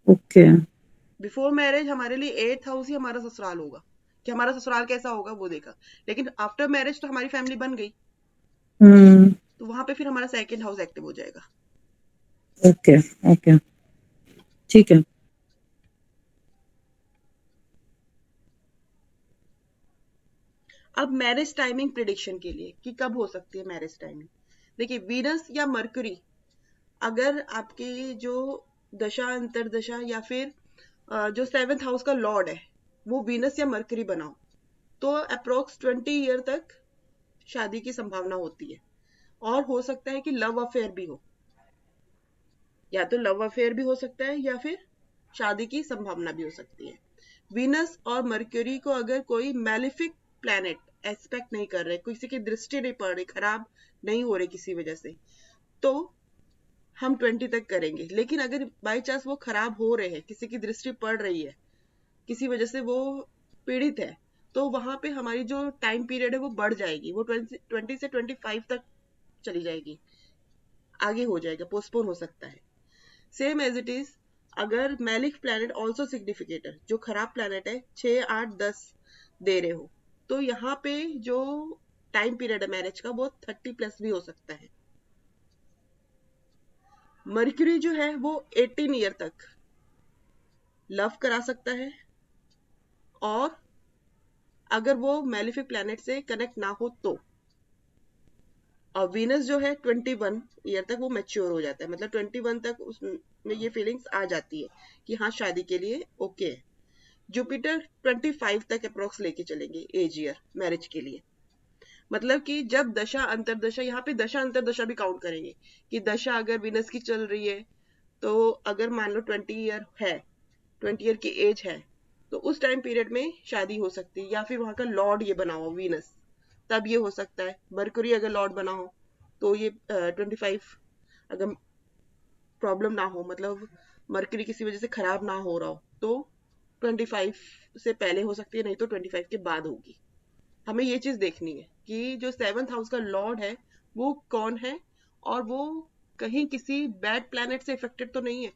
ओके। बिफोर मैरिज हमारे लिए 8th हाउस ही हमारा ससुराल होगा, कि हमारा ससुराल कैसा होगा वो देखा, लेकिन आफ्टर मैरिज तो हमारी फैमिली बन गई। तो वहां पे फिर हमारा सेकंड हाउस एक्टिव हो जाएगा। ओके ओके ठीक है। अब मैरिज टाइमिंग प्रिडिक्शन के लिए कि कब हो सकती है मैरिज टाइमिंग, देखिए वीनस या मरकरी अगर आपके जो दशा अंतरदशा या फिर जो 7th हाउस का लॉर्ड है वो वीनस या मरकरी बनाओ तो अप्रोक्स 20 ईयर तक शादी की संभावना होती है। और हो सकता है कि लव अफेयर भी हो, या तो लव अफेयर भी हो सकता है या फिर शादी की संभावना भी हो सकती है। वीनस और मर्क्यूरी को अगर कोई मैलिफिक प्लैनेट एस्पेक्ट नहीं कर रहे, किसी की दृष्टि नहीं पड़ रही, खराब नहीं हो रही किसी वजह से, तो हम 20 तक करेंगे। लेकिन अगर बाई चांस वो खराब हो रहे हैं, किसी की दृष्टि पड़ रही है, किसी वजह से वो पीड़ित है, तो वहां पे हमारी जो टाइम पीरियड है वो बढ़ जाएगी, वो 20 से 25 तक चली जाएगी, आगे हो जाएगा, पोस्टपोन हो सकता है। सेम एज इट इज अगर मैलिक प्लैनेट ऑल्सो सिग्निफिकेटर, जो खराब प्लैनेट है 6, 8, 10 दे रहे हो, तो यहाँ पे जो टाइम पीरियड है मैरिज का वो 30 प्लस भी हो सकता है। मर्क्यूरी जो है वो 18 ईयर तक लव करा सकता है, और अगर वो मैलिफिक प्लैनेट से कनेक्ट ना हो तो। और वीनस जो है 21 ईयर तक वो मैच्योर हो जाता है, मतलब 21 तक उसमें ये फीलिंग्स आ जाती है कि हाँ शादी के लिए ओके है। जुपिटर 25 तक अप्रोक्स लेके चलेंगे एज ईयर मैरिज के लिए, मतलब कि जब दशा अंतरदशा, यहाँ पे दशा अंतरदशा भी काउंट करेंगे कि दशा अगर वीनस की चल रही है तो अगर मान लो 20 ईयर है, 20 ईयर की एज है, तो उस टाइम पीरियड में शादी हो सकती है। या फिर वहां का लॉर्ड ये बना हो वीनस, तब ये हो सकता है। मरकुरी अगर लॉर्ड बना हो तो ये 25 अगर प्रॉब्लम ना हो, मतलब मरकरी किसी वजह से खराब ना हो रहा हो, तो 25 से पहले हो सकती है, नहीं तो 25 के बाद होगी। हमें ये चीज देखनी है कि जो 7th हाउस का लॉर्ड है वो कौन है, और वो कहीं किसी बैड प्लैनेट से इफेक्टेड तो नहीं है।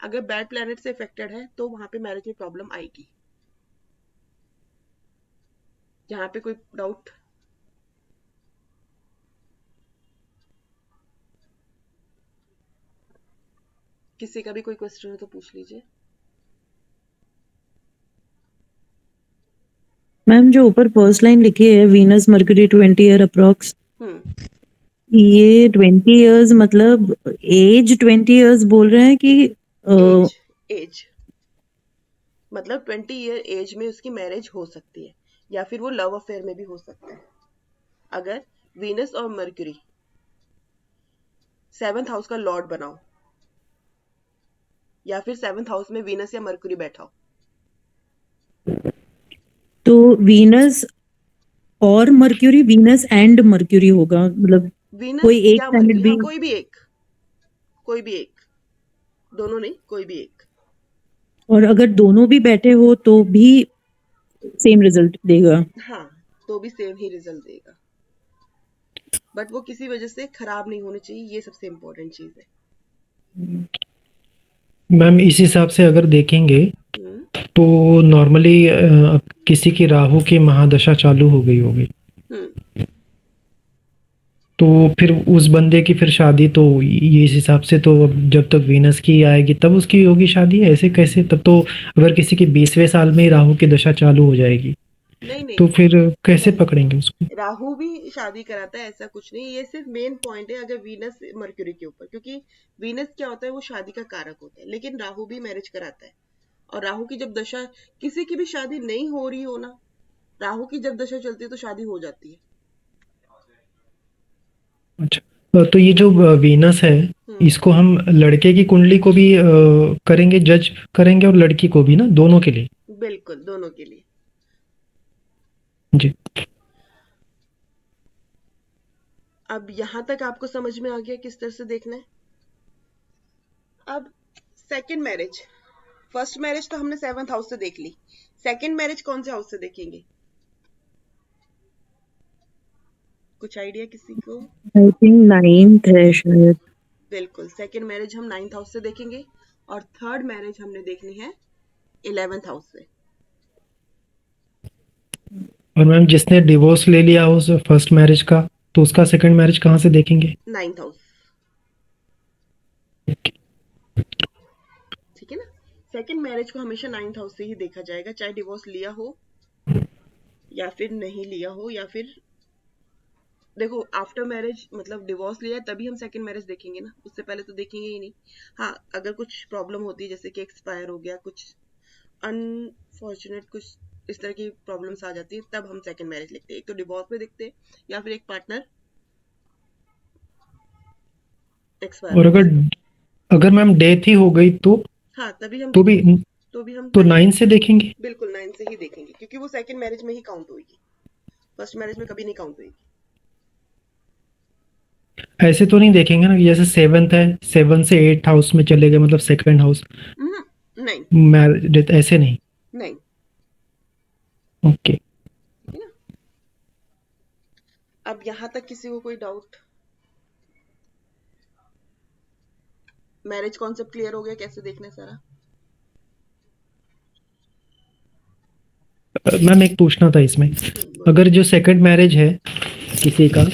अगर बैड प्लैनेट से इफेक्टेड है तो वहां पे मैरिज में प्रॉब्लम आएगी। यहाँ पे कोई डाउट? किसी का भी कोई क्वेश्चन हो तो पूछ लीजिए। मैम जो ऊपर फर्स्ट लाइन लिखी है वीनस मर्क्यूरी 20 ईयर अप्रॉक्स, ये 20 इयर्स मतलब एज 20 इयर्स बोल रहे हैं कि एज मतलब 20 ईयर एज में उसकी मैरिज हो सकती है, या फिर वो लव अफेयर में भी हो सकता है अगर वीनस और मर्क्यूरी 7th हाउस का लॉर्ड बनाओ, या फिर 7th हाउस में वीनस या मर्क्यूरी बैठा हो। तो वीनस और मर्क्यूरी, वीनस एंड मर्क्यूरी होगा, मतलब वीनस कोई एक या प्लैनेट मर्क्यूरी, भी, हाँ कोई भी एक, कोई भी एक, दोनों नहीं, कोई भी एक। और अगर दोनों भी बैठे हो तो भी सेम रिजल्ट देगा। हाँ तो भी सेम ही रिजल्ट देगा, बट वो किसी वजह से खराब नहीं होनी चाहिए, ये सबसे इम्पोर्टेंट चीज है। मैम इस हिसाब से अगर देखेंगे तो नॉर्मली किसी की राहु की महादशा चालू हो गई होगी, तो फिर उस बंदे की फिर शादी तो ये इस हिसाब से तो अब जब तक वीनस की आएगी तब उसकी होगी शादी, ऐसे कैसे? तब तो अगर किसी की 20वें साल में ही राहु की दशा चालू हो जाएगी नहीं तो फिर कैसे पकड़ेंगे उसको? राहु भी शादी कराता है, ऐसा कुछ नहीं, ये सिर्फ मेन पॉइंट है अगर वीनस मर्क्यूरी के ऊपर, क्योंकि वीनस क्या होता है वो शादी का कारक होता है, लेकिन राहु भी मैरिज कराता है। और राहु की जब दशा, किसी की भी शादी नहीं हो रही हो ना, राहु की जब दशा चलती है तो शादी हो जाती है। अच्छा, तो ये जो वीनस है इसको हम लड़के की कुंडली को भी करेंगे, जज करेंगे, और लड़की को भी ना, दोनों के लिए? बिल्कुल, दोनों के लिए जी। अब यहाँ तक आपको समझ में आ गया किस तरह से देखना है। अब सेकंड मैरिज, फर्स्ट मैरिज तो हमने 7th हाउस से देख ली, सेकंड मैरिज कौन से हाउस से देखेंगे? कुछ आइडिया किसी को? आई थिंक 9th है शायद। बिल्कुल, सेकंड मैरिज हम 9th हाउस से देखेंगे, और थर्ड मैरिज हमने देखनी है 11th हाउस से। और मैम जिसने डिवोर्स ले लिया उस फर्स्ट मैरिज का? तो उसका सेकंड मैरिज कहाँ से देखेंगे? 9th हाउस, ठीक है ना। सेकंड मैरिज को हमेशा 9th हाउस से ही देखा जाएगा, चाहे डिवोर्स लिया हो या फिर नहीं लिया हो, या फिर देखो आफ्टर मैरिज मतलब डिवोर्स लिया है तभी हम सेकंड मैरिज देखेंगे ना, उससे पहले तो देखेंगे ही नहीं। हाँ, अगर कुछ प्रॉब्लम होती है जैसे कि एक्सपायर हो गया, कुछ अनफॉर्चुनेट कुछ इस तरह की प्रॉब्लम्स आ जाती है, तब हम सेकंड मैरिज लिखते हैं। एक तो डिवोर्स में देखते हैं या फिर एक पार्टनर एक्सपायर और हो अगर गया, अगर मैम डेथ ही हो गई तो हाँ तभी हम तो भी देखेंगे। तो भी हम तो 9, 9 से देखेंगे? बिल्कुल 9 से ही देखेंगे, क्योंकि वो सेकंड मैरिज में ही काउंट होगी, फर्स्ट मैरिज में कभी नहीं काउंट होगी। ऐसे तो नहीं देखेंगे ना कि जैसे 7th है, 7 से 8th हाउस में चले गए मतलब सेकंड हाउस, नहीं, मैरिज डेथ ऐसे नहीं? नहीं, ओके। ठीक है ना। अब यहाँ तक किसी को कोई डाउट? मैरिज कॉन्सेप्ट क्लियर हो गया, कैसे देखना है सारा? मैम एक पूछना था इसमें, बोलो। अगर जो सेकंड मैरिज है किसी का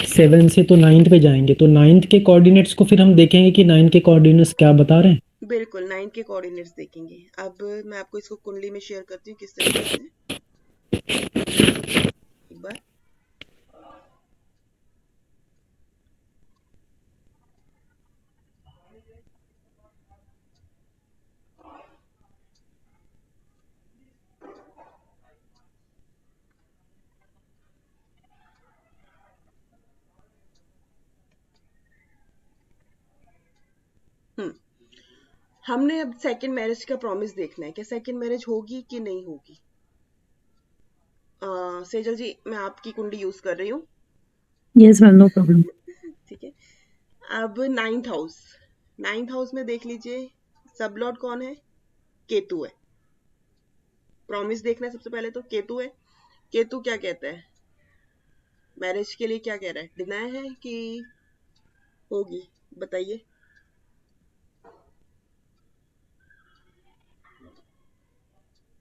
7 से तो 9th पे जाएंगे, तो 9th के कोऑर्डिनेट्स को फिर हम देखेंगे कि 9 के कोऑर्डिनेट्स क्या बता रहे हैं? बिल्कुल 9 के कोऑर्डिनेट्स देखेंगे। अब मैं आपको इसको कुंडली में शेयर करती हूँ किस तरीके से, एक बार। हम्म हमने अब सेकंड मैरिज का प्रॉमिस देखना है कि सेकंड मैरिज होगी कि नहीं होगी। सेजल जी, मैं आपकी कुंडली यूज कर रही हूँ, यस मैम, नो प्रॉब्लम। ठीक है। अब 9th हाउस, 9th हाउस में देख लीजिए सब लॉर्ड कौन है? केतु है। प्रॉमिस देखना है सबसे पहले तो, केतु है। केतु क्या कहता है मैरिज के लिए, क्या कह रहा है? डिनाय है कि होगी? बताइए।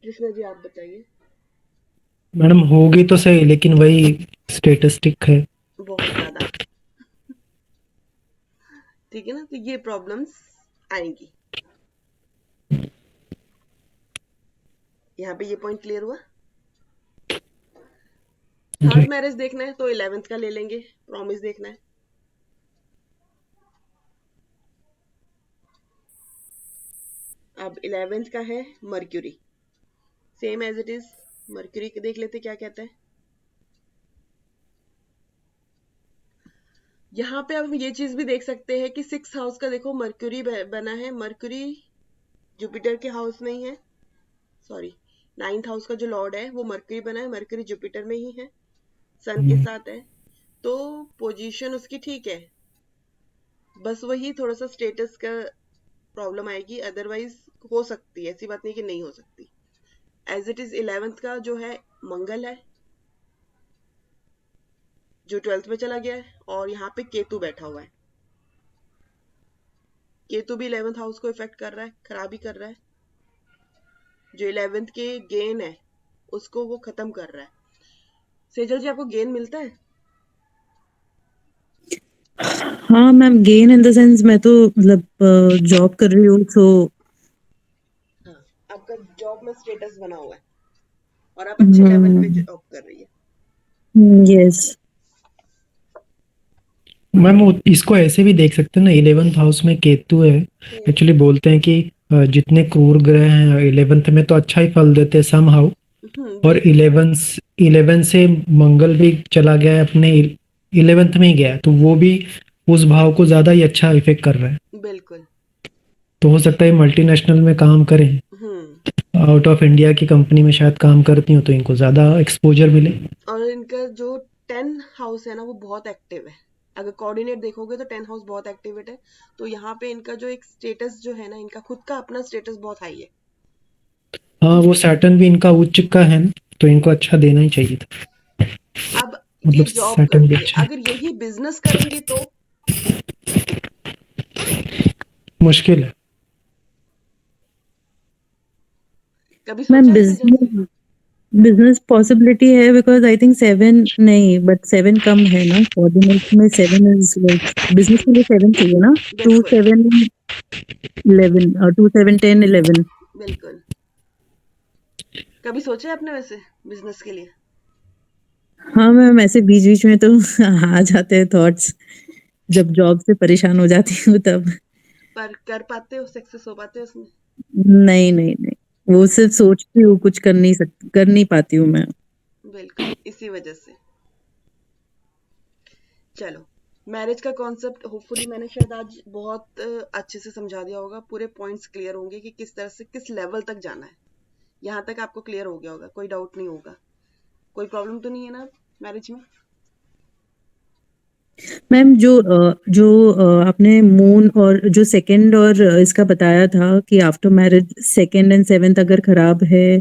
कृष्णा जी आप बताइए। मैडम होगी तो सही, लेकिन वही स्टेटिस्टिक है। बहुत ज्यादा, ठीक है ना, तो ये प्रॉब्लम्स आएंगी। यहाँ पे ये पॉइंट क्लियर हुआ। थर्ड जी। मैरिज देखना है तो 11th का ले लेंगे, प्रॉमिस देखना है। अब 11th का है Mercury, same as it is. Mercury देख लेते क्या कहता है। यहाँ पे हम ये चीज भी देख सकते हैं कि 6th हाउस का देखो मर्क्यूरी बना है, मर्क्यूरी जुपिटर के हाउस में ही है, सॉरी 9th हाउस का जो लॉर्ड है वो मर्क्यूरी बना है, मर्क्यूरी जुपिटर में ही है, सन के साथ है, तो पोजीशन उसकी ठीक है। बस वही थोड़ा सा स्टेटस का प्रॉब्लम आएगी, अदरवाइज हो सकती है, ऐसी बात नहीं कि नहीं हो सकती। एज इट इज 11th का जो है मंगल है जो 12th में चला गया है, और यहाँ पे केतु बैठा हुआ है। केतु भी 11th हाउस को इफेक्ट कर रहा है, खराबी कर रहा है। जो 11th के गेन है उसको वो खत्म कर रहा है। सेजल जी आपको गेन मिलता है? हाँ ma'am, gain in the sense मैं तो मतलब जॉब कर रही हूँ, सो हाँ, आपका जॉब में स्टेटस बना हुआ है और आप अच्छे लेवल पे जॉब कर रही है। यस। मैम वो इसको ऐसे भी देख सकते हैं ना, 11th हाउस में केतु है। एक्चुअली बोलते हैं कि जितने क्रूर ग्रह हैं 11th में तो अच्छा ही फल देते हैं समहाउ, और 11 से मंगल भी चला गया है अपने 11th में ही गया है, तो वो भी उस भाव को ज्यादा ही अच्छा इफेक्ट कर रहा है। बिल्कुल। तो हो सकता है मल्टीनेशनल में काम करें, आउट ऑफ इंडिया की कंपनी में शायद काम करती हूँ, तो इनको ज्यादा एक्सपोजर मिले। और इनका जो 10 हाउस है ना वो बहुत एक्टिव है, अगर कोऑर्डिनेट देखोगे तो 10 हाउस बहुत एक्टिवेट है। तो यहाँ पे इनका जो एक स्टेटस जो है ना, इनका खुद का अपना स्टेटस बहुत हाई है। हाँ, वो सैटर्न भी इनका उच्च का है ना, तो इनको अच्छा देना ही चाहिए था। अब ये मतलब जॉब सैटर्न भी करके अच्छा है। अगर यही बिजनेस करेंगे तो मुश्किल है। कभी मैम सोचा है सेजल जी? बिजनेस पॉसिबिलिटी है बिकॉज आई थिंक 7 नहीं बट 7 कम है ना कोऑर्डिनेट में 7 इज लाइक बिजनेस के लिए 7 चाहिए ना 2 बिल्कुल 7 11 और 2 7 10 11 बिल्कुल। कभी सोचे आपने वैसे बिजनेस के लिए? हाँ मैम ऐसे बीच बीच में तो आ जाते हैं थॉट्स जब जॉब से परेशान हो जाती हूँ तब पर कर पाते हो, सक्सेस हो पाते हो उसमें? नहीं नहीं नहीं वो सिर्फ सोचती हूँ कुछ कर नहीं पाती हूँ मैं बिल्कुल इसी वजह से। चलो, मैरिज का कॉन्सेप्ट होपफुली मैंने शायद आज बहुत अच्छे से समझा दिया होगा। पूरे पॉइंट्स क्लियर होंगे कि किस तरह से किस लेवल तक जाना है। यहाँ तक आपको क्लियर हो गया होगा, कोई डाउट नहीं होगा। कोई प्रॉब्लम तो नहीं है ना मैरिज में? मैम जो आपने मून और जो सेकंड और इसका बताया था कि after marriage second and seventh अगर खराब है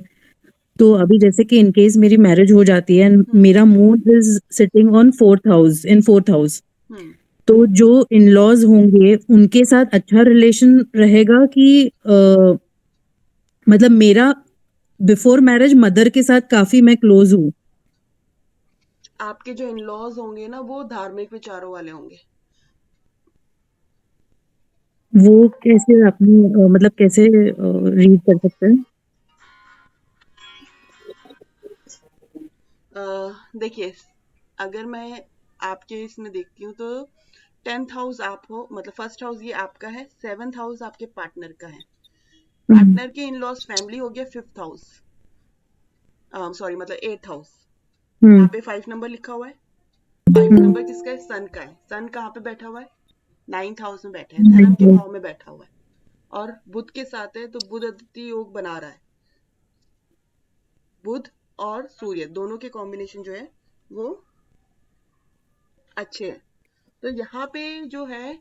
तो अभी जैसे कि इन केस मेरी मैरिज हो जाती है एंड मेरा moon is sitting on fourth house hmm तो जो इन लॉज होंगे उनके साथ अच्छा रिलेशन रहेगा कि मतलब मेरा बिफोर मैरिज मदर के साथ काफी मैं क्लोज हूँ आपके जो इन लॉज होंगे ना वो धार्मिक विचारों वाले होंगे। वो कैसे आपने मतलब कैसे रीड कर सकते हैं देखिए, अगर मैं आपके इसमें देखती हूँ तो 10th हाउस आप हो, मतलब फर्स्ट हाउस ये आपका है, 7th हाउस आपके पार्टनर का है। पार्टनर के इन लॉज फैमिली हो गया 5th हाउस, सॉरी मतलब 8th हाउस। यहाँ हम्म पे 5 नंबर लिखा हुआ है। 5 नंबर किसका है? सन का है। सन कहाँ पे बैठा हुआ है? 9th हाउस में बैठा है, धर्म के हम्म भाव में बैठा हुआ है। और बुध के साथ है तो बुध अदिति योग बना रहा है। बुध और सूर्य दोनों के कॉम्बिनेशन जो है वो अच्छे हैं। तो यहाँ पे जो है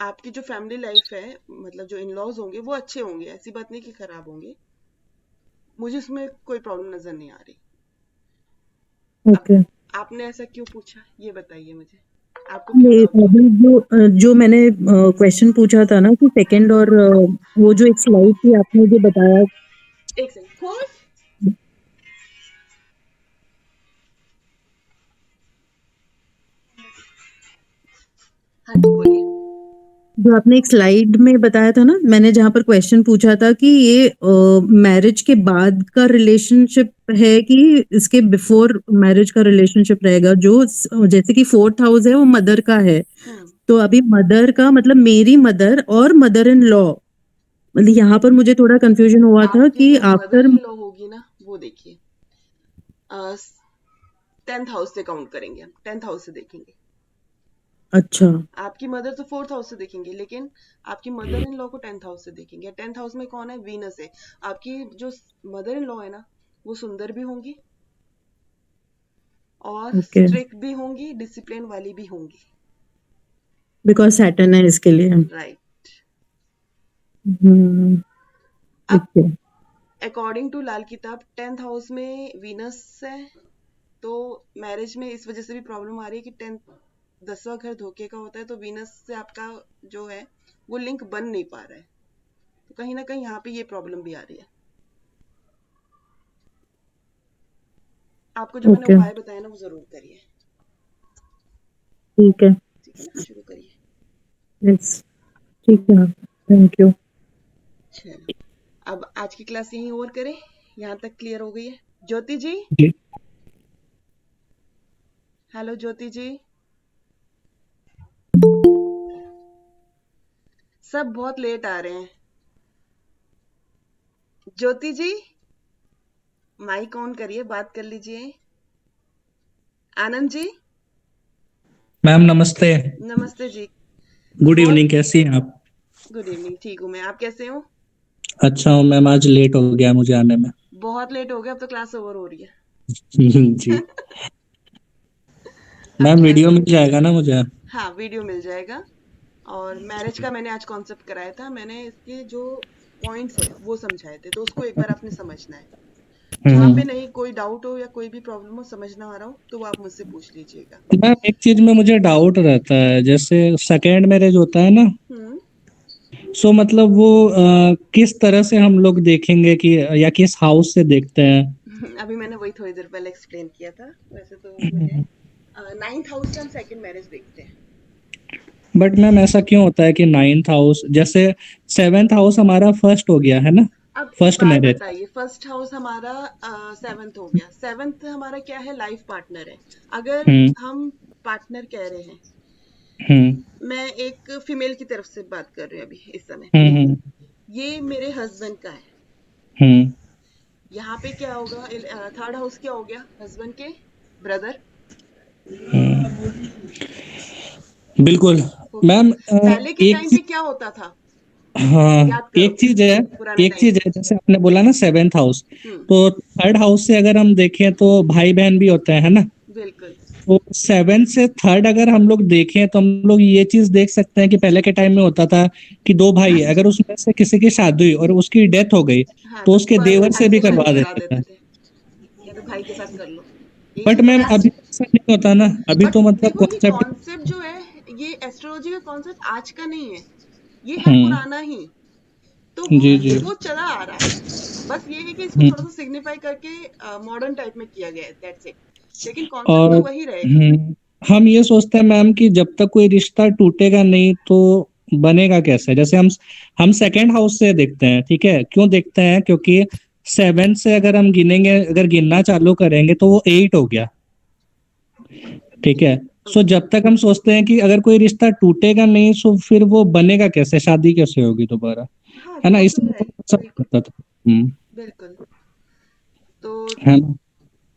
आपकी जो फैमिली लाइफ है, मतलब जो इन लॉज होंगे वो अच्छे होंगे, ऐसी बात नहीं कि खराब होंगे। मुझे उसमें कोई प्रॉब्लम नजर नहीं आ रही। अब ओके आपने ऐसा क्यों पूछा ये बताइए मुझे, आपको क्यों नहीं डाउट हो? अभी जो मैंने क्वेश्चन पूछा था ना कि सेकंड और वो जो एक स्लाइड थी आपने जो बताया एक सेकंड खुश। हाँ जी बोलिए। जो आपने एक स्लाइड में बताया था ना मैंने जहाँ पर क्वेश्चन पूछा था कि ये मैरिज के बाद का रिलेशनशिप है कि इसके बिफोर मैरिज का रिलेशनशिप रहेगा जो जैसे कि फोर्थ हाउस है वो मदर का है हम्म तो अभी मदर का मतलब मेरी मदर और मदर इन लॉ मतलब यहाँ पर मुझे थोड़ा कंफ्यूजन हुआ था आपकी कि जो मदर आफ्टर इन लॉ होगी ना वो देखिए, 10th हाउस से काउंट करेंगे हम, 10th हाउस से देखेंगे। अच्छा आपकी मदर तो 4th हाउस से देखेंगे, लेकिन आपकी मदर इन लॉ को 10th हाउस से देखेंगे। 10th हाउस में कौन है? वीनस है। आपकी जो मदर इन लॉ है ना वो सुंदर भी होंगी और ओके स्ट्रिक्ट भी होंगी, डिसिप्लिन वाली भी होंगी। बिकॉज सैटर्न है इसके लिए राइट। ठीक अब है अकॉर्डिंग टू लाल किताब 10th हाउस में वीनस है, तो मैरिज में इस वजह से भी प्रॉब्लम आ रही है कि 10वां घर धोखे का होता है, तो वीनस से आपका जो है वो लिंक बन नहीं पा रहा है। तो कहीं ना कहीं यहाँ पे ये प्रॉब्लम भी आ रही है। आपको जो मैंने ओके उपाय बताया ना वो जरूर करिए। ठीक है ठीक है ना, शुरू करिए। यस ठीक है थैंक यू चलो, अब आज की क्लास यहीं ओवर करें। यहाँ तक क्लियर हो गई है? ज्योति जी, जी हेलो ज्योति जी। सब बहुत लेट आ रहे हैं। ज्योति जी माइक ऑन करिए, बात कर लीजिए। आनंद जी, मैम नमस्ते। नमस्ते जी। गुड बहुत इवनिंग, कैसी हैं आप? गुड इवनिंग, ठीक हूँ मैं, आप कैसे हो? अच्छा हूँ मैम, आज लेट हो गया मुझे आने में। बहुत लेट हो गया, अब तो क्लास ओवर हो रही है। जी। अब मैम क्लास, वीडियो मिल जाएगा ना मुझे? हाँ वीडियो मिल जाएगा। और मैरिज का मैंने आज कॉन्सेप्ट कराया था, मैंने इसके जो पॉइंट्स है वो समझाए थे, तो उसको एक बार आपने समझना है। जहाँ पे हम्म। नहीं कोई डाउट हो या कोई भी प्रॉब्लम हो, समझ ना आ रहा हो, तो वो आप मुझसे पूछ लीजिएगा। मैम एक चीज में मुझे डाउट रहता है, जैसे सेकेंड मैरिज होता है ना, हम्म सो मतलब वो किस तरह से हम लोग देखेंगे कि या किस हाउस से देखते हैं? अभी मैंने वही थोड़ी देर पहले एक्सप्लेन किया था। वैसे तो उसमें है 9th हाउस से हम सेकंड मैरिज देखते हैं। बट मैम ऐसा क्यों होता है कि 9th हाउस, जैसे 7th हाउस हमारा फर्स्ट हो गया है ना, अब एक फर्स्ट बात मैरिज। बताइए, फर्स्ट हाउस हमारा 7th हो गया। 7th हमारा क्या है? लाइफ पार्टनर है। अगर हम्म हम पार्टनर कह रहे हैं, हम्म मैं एक फीमेल की तरफ से बात कर रही हूँ अभी इस समय, हम्म ये मेरे हस्बैंड का है। हम्म यहाँ पे क्या होगा? थर्ड हाउस क्या हो गया? हस्बैंड के ब्रदर बिल्कुल। हो गया। मैम पहले के एक टाइम पे चीज, क्या होता था? हाँ याद करो पुराने एक टाइम चीज पे। है, जैसे आपने बोला ना 7th हाउस, हम्म, तो थर्ड हाउस से अगर हम देखें तो भाई बहन भी होते हैं, है ना? बिल्कुल। तो 7th से थर्ड अगर हम लोग देखें तो हम लोग ये चीज देख सकते हैं कि पहले के टाइम में होता था कि दो भाई है, अगर उसमें से किसी की शादी हुई और उसकी डेथ हो गई हाँ, तो तो उसके देवर से भी आगे शादी करवा करा देते देते थे। थे, या तो भाई के साथ कर लो। यही बट चीज मैम होती अभी थी। ऐसा नहीं होता ना, अभी बट तो मतलब देखो, ये कॉन्सेप्ट। कॉन्सेप्ट जो है, ये एस्ट्रोलॉजी का कॉन्सेप्ट आज का नहीं है, ये है हम्म पुराना ही। तो जी जी। वो चला आ रहा है। बस ये है कि इसको थोड़ा हम्म सा सिग्निफाई करके मॉडर्न टाइप में किया गया है, दैट्स इट। लेकिन कॉन्सेप्ट और तो वही रहेगा। हम ये सोचते हैं मैम कि जब तक कोई रिश्ता टूटेगा नहीं तो बनेगा कैसे? जैसे हम सेकंड हाउस से देखते हैं, ठीक है? क्यों देखते हैं? क्योंकि 7 से अगर हम गिनेंगे, अगर गिनना चालू करेंगे तो वो 8 हो गया, ठीक है? So okay. जब तक हम सोचते हैं कि अगर कोई रिश्ता टूटेगा नहीं, सो फिर वो बनेगा कैसे, शादी कैसे होगी दोबारा, हाँ, है ना? वो तो इसलिए है। थोड़ा सा बिल्कुल, होता था। बिल्कुल। तो है ना?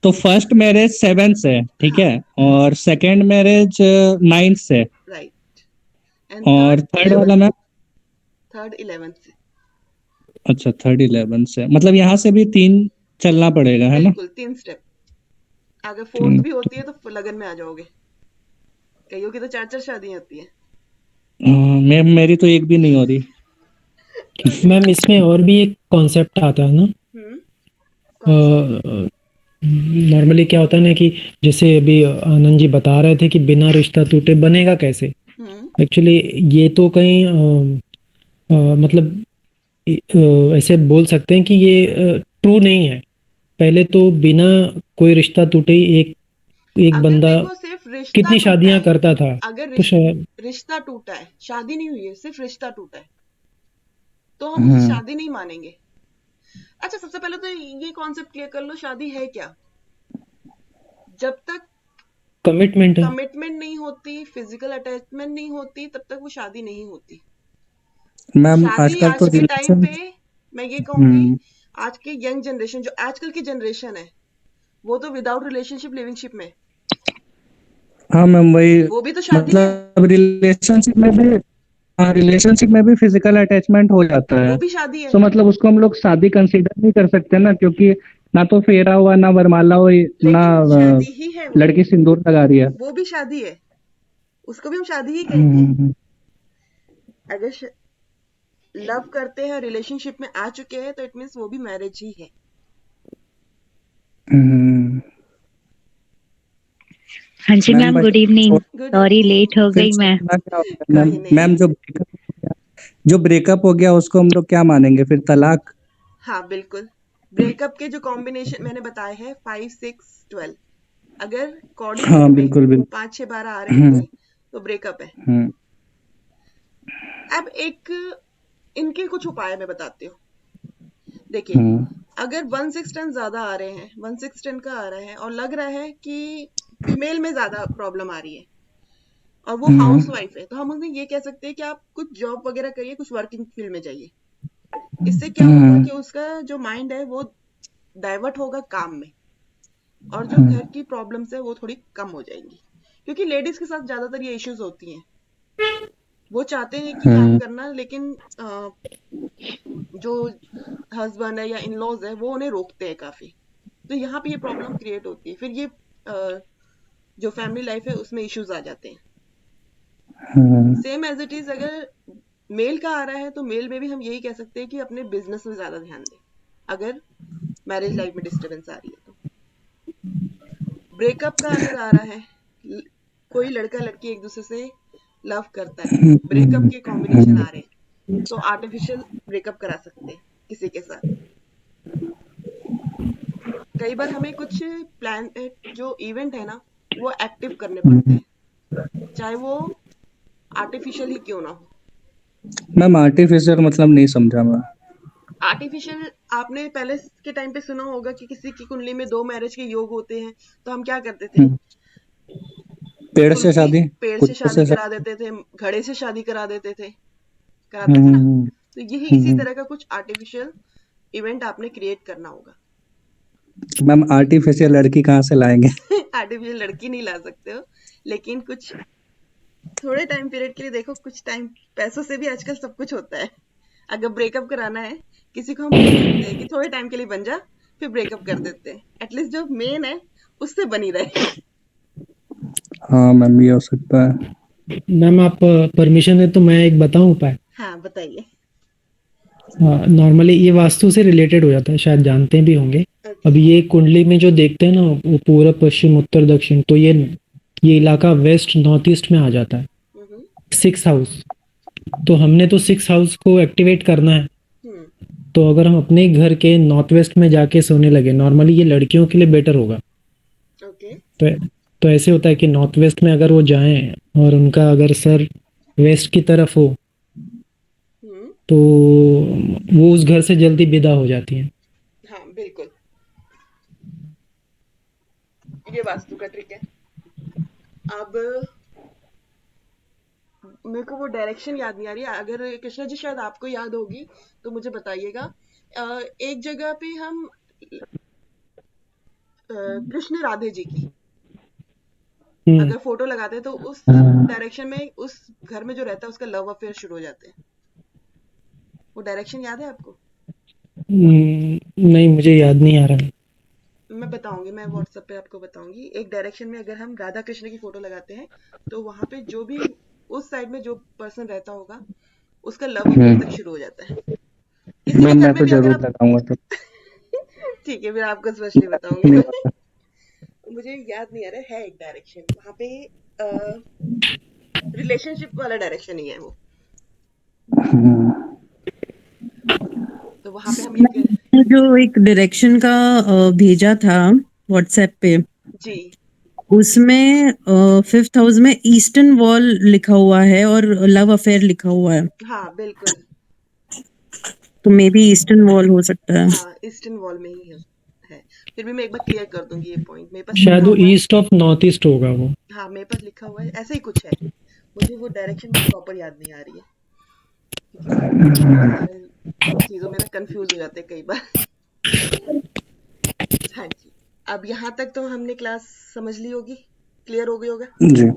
तो फर्स्ट मैरिज 7 से, ठीक हाँ, है, और सेकंड मैरिज 9 से, राइट। एंड और थर्ड थर्ड 11। वाला मैम? थर्ड 11 से। अच्छा, थर्ड 11 से, मतलब यहाँ से भी 3 चलना पड़ेगा, है ना? बिल्कुल 3 स्टेप। अगर फोर्थ तीन। भी होती है तो लगन में आ जाओगे। कईयों की तो 4 4 शादियां होती हैं। मैम मेरी तो एक भी नहीं हो रही। अच्छा। मैम इसमें और भी एक कॉन्सेप्ट आता है ना, हम्म, कौन सा? नॉर्मली क्या होता है ना कि जैसे अभी आनंद जी बता रहे थे कि बिना रिश्ता टूटे बनेगा कैसे। हम्म, एक्चुअली ये तो कहीं मतलब ऐसे बोल सकते हैं कि ये ट्रू नहीं है। पहले तो बिना कोई रिश्ता टूटे ही एक एक अगर बंदा देखो सिर्फ रिश्ता कितनी टूटा शादियां है, करता था। अगर तो शायद रिश्ता टूटा है, शादी नहीं हुई है, सिर्फ रिश्ता टूटा है, तो हम उसे हम्म शादी नहीं मानेंगे। अच्छा, सबसे पहले तो ये कॉन्सेप्ट क्लियर कर लो, शादी है क्या? जब तक कमिटमेंट है। कमिटमेंट नहीं होती, फिजिकल अटैचमेंट नहीं होती, तब तक वो शादी नहीं होती। मैम शादी आजकल आज तो के टाइम रिलेशन। पे, मैं ये कहूंगी, हम्म आज के यंग जनरेशन, जो आजकल की जनरेशन है, वो तो विदाउट रिलेशनशिप लिविंगशिप में, हाँ मैम वही, वो भी तो शादी है। मतलब रिलेशनशिप में भी, हाँ रिलेशनशिप में भी फिजिकल अटैचमेंट हो जाता वो है। भी शादी है। सो मतलब उसको हम लोग शादी कंसीडर नहीं कर सकते ना, क्योंकि ना तो फेरा हुआ, ना वरमाला हुई, ना लेकिन शादी ही है वो लड़की सिंदूर लगा रही है। वो भी शादी है। उसको भी हम शादी ही कहेंगे। हम्म अगर लव करते हैं, रिलेशनशिप में आ चुके हैं, तो इट मीन्स वो भी मैरिज ही है। हम्म। हाँ जी ma'am ma'am, but good evening. Good sorry evening. Late हो फिर गई से मैं। अपना क्या होगा मैम? कोई नहीं। मैम जो ब्रेकअप हो गया उसको हम लोग क्या मानेंगे फिर, तलाक? हाँ, बिल्कुल। ब्रेकअप के जो कॉम्बिनेशन मैंने बताए हैं, 5 6 12, अगर हाँ कोऑर्डिनेट में बिल्कुल बिल्कुल। 5 6 12 आ रहे हैं हम्म कोई, तो ब्रेकअप है। हम्म अब एक इनके कुछ उपाय मैं बताती हूँ। देखिए, हम्म अगर 1 6 10 ज्यादा आ रहे हैं, 1 6 10 का आ रहा है और लग रहा है कि फीमेल में ज्यादा प्रॉब्लम आ रही है और वो हाउस हम्म वाइफ है, तो हम उन्हें ये कह सकते हैं कि आप कुछ जॉब वगैरह करिए, कुछ वर्किंग फील्ड में जाइए। इससे क्या होगा हम्म कि उसका जो माइंड है वो डाइवर्ट होगा काम में, और जो हम्म घर की प्रॉब्लम्स है वो थोड़ी कम हो जाएंगी। क्योंकि लेडीज के साथ ज्यादातर ये इश्यूज होती हैं। वो चाहते हैं कि काम हम्म करना, लेकिन जो हस्बैंड है या इन लॉज है वो उन्हें रोकते हैं काफी। तो यहाँ पे ये प्रॉब्लम क्रिएट होती है, फिर ये जो फैमिली लाइफ है उसमें इश्यूज आ जाते हैं। हम्म सेम एज इट इज, अगर मेल का आ रहा है तो मेल में भी हम यही कह सकते हैं कि अपने बिजनेस में ज्यादा ध्यान दें, अगर मैरिज लाइफ में डिस्टरबेंस आ रही है तो। ब्रेकअप का अगर आ रहा है, कोई लड़का लड़की एक दूसरे से लव करता है, ब्रेकअप के कॉम्बिनेशन हम्म आ रहे हैं, तो आर्टिफिशियल ब्रेकअप करा सकते हैं किसी के साथ। कई बार हमें कुछ प्लान जो इवेंट है ना वो एक्टिव करने पड़ते हैं, चाहे वो आर्टिफिशियल ही क्यों ना हो। मैम आर्टिफिशियल मतलब नहीं समझा मैं। आर्टिफिशियल आपने पहले के टाइम पे सुना होगा कि किसी की कुंडली में 2 मैरिज के योग होते हैं, तो हम क्या करते थे, पेड़ से शादी, पेड़ से कुत्ते शादी से करा देते थे, घड़े से शादी करा देते थे, कराते थे ना। तो यही इसी तरह का कुछ आर्टिफिशियल इवेंट आपने क्रिएट करना होगा। मैम आर्टिफिशियल लड़की कहाँ से लाएंगे? आर्टिफिशियल लड़की नहीं ला सकते हो, लेकिन कुछ थोड़े टाइम पीरियड के लिए देखो, कुछ टाइम पैसों से भी आजकल सब कुछ होता है। अगर ब्रेकअप कराना है किसी को, हम बोल सकते हैं कि थोड़े टाइम के लिए बन जा, फिर ब्रेकअप कर देते हैं, एटलीस्ट जो मेन है उससे बनी रहे। हाँ मैम ये हो सकता है। मैम आप परमिशन है तो मैं एक बताऊं उपाय। हाँ बताइए। नॉर्मली ये वास्तु से रिलेटेड हो जाता है, शायद जानते भी होंगे। अब ये कुंडली में जो देखते हैं ना वो पूर्व पश्चिम उत्तर दक्षिण, तो ये इलाका वेस्ट नॉर्थ ईस्ट में आ जाता है। 6 हाउस, तो हमने तो 6 हाउस को एक्टिवेट करना है। तो अगर हम अपने घर के नॉर्थ वेस्ट में जाके सोने लगे, नॉर्मली ये लड़कियों के लिए बेटर होगा। ओके। तो ऐसे होता है कि नॉर्थ वेस्ट में अगर वो जाएं और उनका अगर सर वेस्ट की तरफ हो तो वो उस घर से जल्दी विदा हो जाती हैं। हाँ बिल्कुल, ये वास्तु का ट्रिक है। अब मेरे को वो डायरेक्शन याद नहीं आ रही है, अगर कृष्णा जी शायद आपको याद होगी तो मुझे बताइएगा। एक जगह पे हम कृष्ण राधे जी की अगर फोटो लगाते हैं तो उस डायरेक्शन में उस घर में जो रहता है उसका लव अफेयर शुरू हो जाते हैं। वो डायरेक्शन याद है आपको? नहीं, मुझे याद नहीं आ रहा। मैं बताऊंगी, मैं व्हाट्सएप पे आपको बताऊंगी। एक डायरेक्शन में अगर हम राधा कृष्ण की फोटो लगाते हैं तो वहां पे जो भी उस साइड में जो पर्सन रहता होगा उसका लव अफेयर तक शुरू हो जाता है। किसी भी घर मैं में तो भी अगर जरूर आप लगाऊंगा तो। ठीक है, फिर आपको स्पेशली बताऊंगी मैं। मुझे याद नहीं आ रहा है एक डायरेक्शन वहां पे, रिलेशनशिप वाला डायरेक्शन ही है वो। तो वहां पे हम ये मैंने जो एक डायरेक्शन का भेजा था व्हाट्सएप पे, जी उसमें 5th हाउस में ईस्टर्न वॉल लिखा हुआ है और लव अफेयर लिखा हुआ है, हाँ बिल्कुल, तो मे बी ईस्टर्न वॉल हो सकता है। हाँ ईस्टर्न वॉल में ही है। फिर भी मैं एक बार क्लियर कर दूंगी ये पॉइंट, मेरे पास शायद लिखा वो हुआ है। ईस्ट ऑफ नॉर्थ ईस्ट होगा वो। हाँ मेरे पास लिखा हुआ है, ऐसे ही कुछ है। मुझे वो डायरेक्शन प्रॉपर याद नहीं आ रही है क्योंकि चीजों में ना कंफ्यूज हो जाते हैं कई बार। हाँ जी, अब यहाँ तक तो हमने क्लास समझ ली होगी, क्लियर हो गई होगा। जी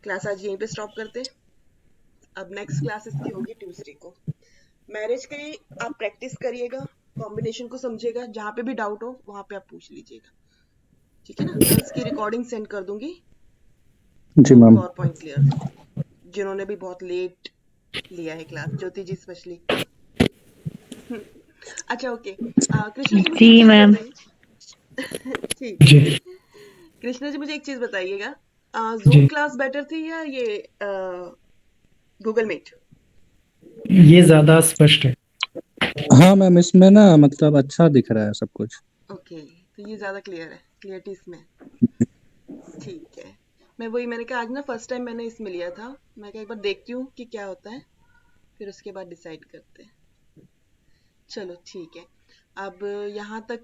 क्लास आज यहीं पे स्टॉप करते हैं। अब नेक्स्ट क्लास इसकी होगी ट्यूसडे को। मैरिज की आप प्रैक्टिस करिएगा, कॉम्बिनेशन को समझिएगा, जहाँ पे भी डाउट हो वहां पे आप पूछ लीजिएगा, ठीक है ना। मैं इसकी रिकॉर्डिंग सेंड कर दूंगी जी मैम। और पॉइंट क्लियर हो। जिन्होंने भी बहुत लेट लिया है क्लास, ज्योति जी स्पेशली। अच्छा ओके, कृष्णा जी मुझे एक जी चीज मैम। बताइए। ठीक जी है कृष्णा जी, मुझे एक चीज बताइएगा, जूम क्लास बेटर थी या ये गूगल मीट? ये ज्यादा स्पष्ट है। हाँ मैम इसमें ना मतलब अच्छा दिख रहा है सब कुछ। ओके, तो ये ज्यादा क्लियर है, क्लियरिटी इसमें। ठीक है, मैंने कहा आज ना फर्स्ट टाइम मैंने इसमें लिया था, मैं कहा एक बार देखती हूँ कि क्या होता है, फिर उसके बाद डिसाइड करते हैं। चलो ठीक है। अब यहाँ तक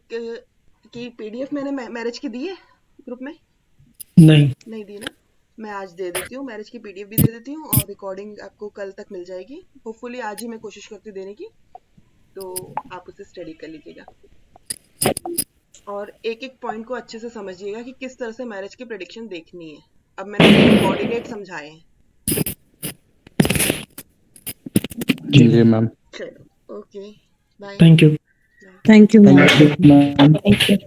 की पीडीएफ मैंने मैरिज की दी है ग्रुप में? नहीं दी ना, मैं आज दे देती हूँ, मैरिज की पीडीएफ भी दे देती हूँ और रिकॉर्डिंग आपको कल तक मिल जाएगी। होपफुली आज ही मैं कोशिश करती हूँ देने की, तो आप उसे स्टडी कर लीजिएगा और एक एक पॉइंट को अच्छे से समझिएगा कि किस तरह से मैरिज की प्रेडिक्शन देखनी है। अब मैंने आपको कोऑर्डिनेट समझाए हैं। जी मैम। चलो okay, bye. Thank you. Thank you ma'am. Thank you ma'am. Thank you.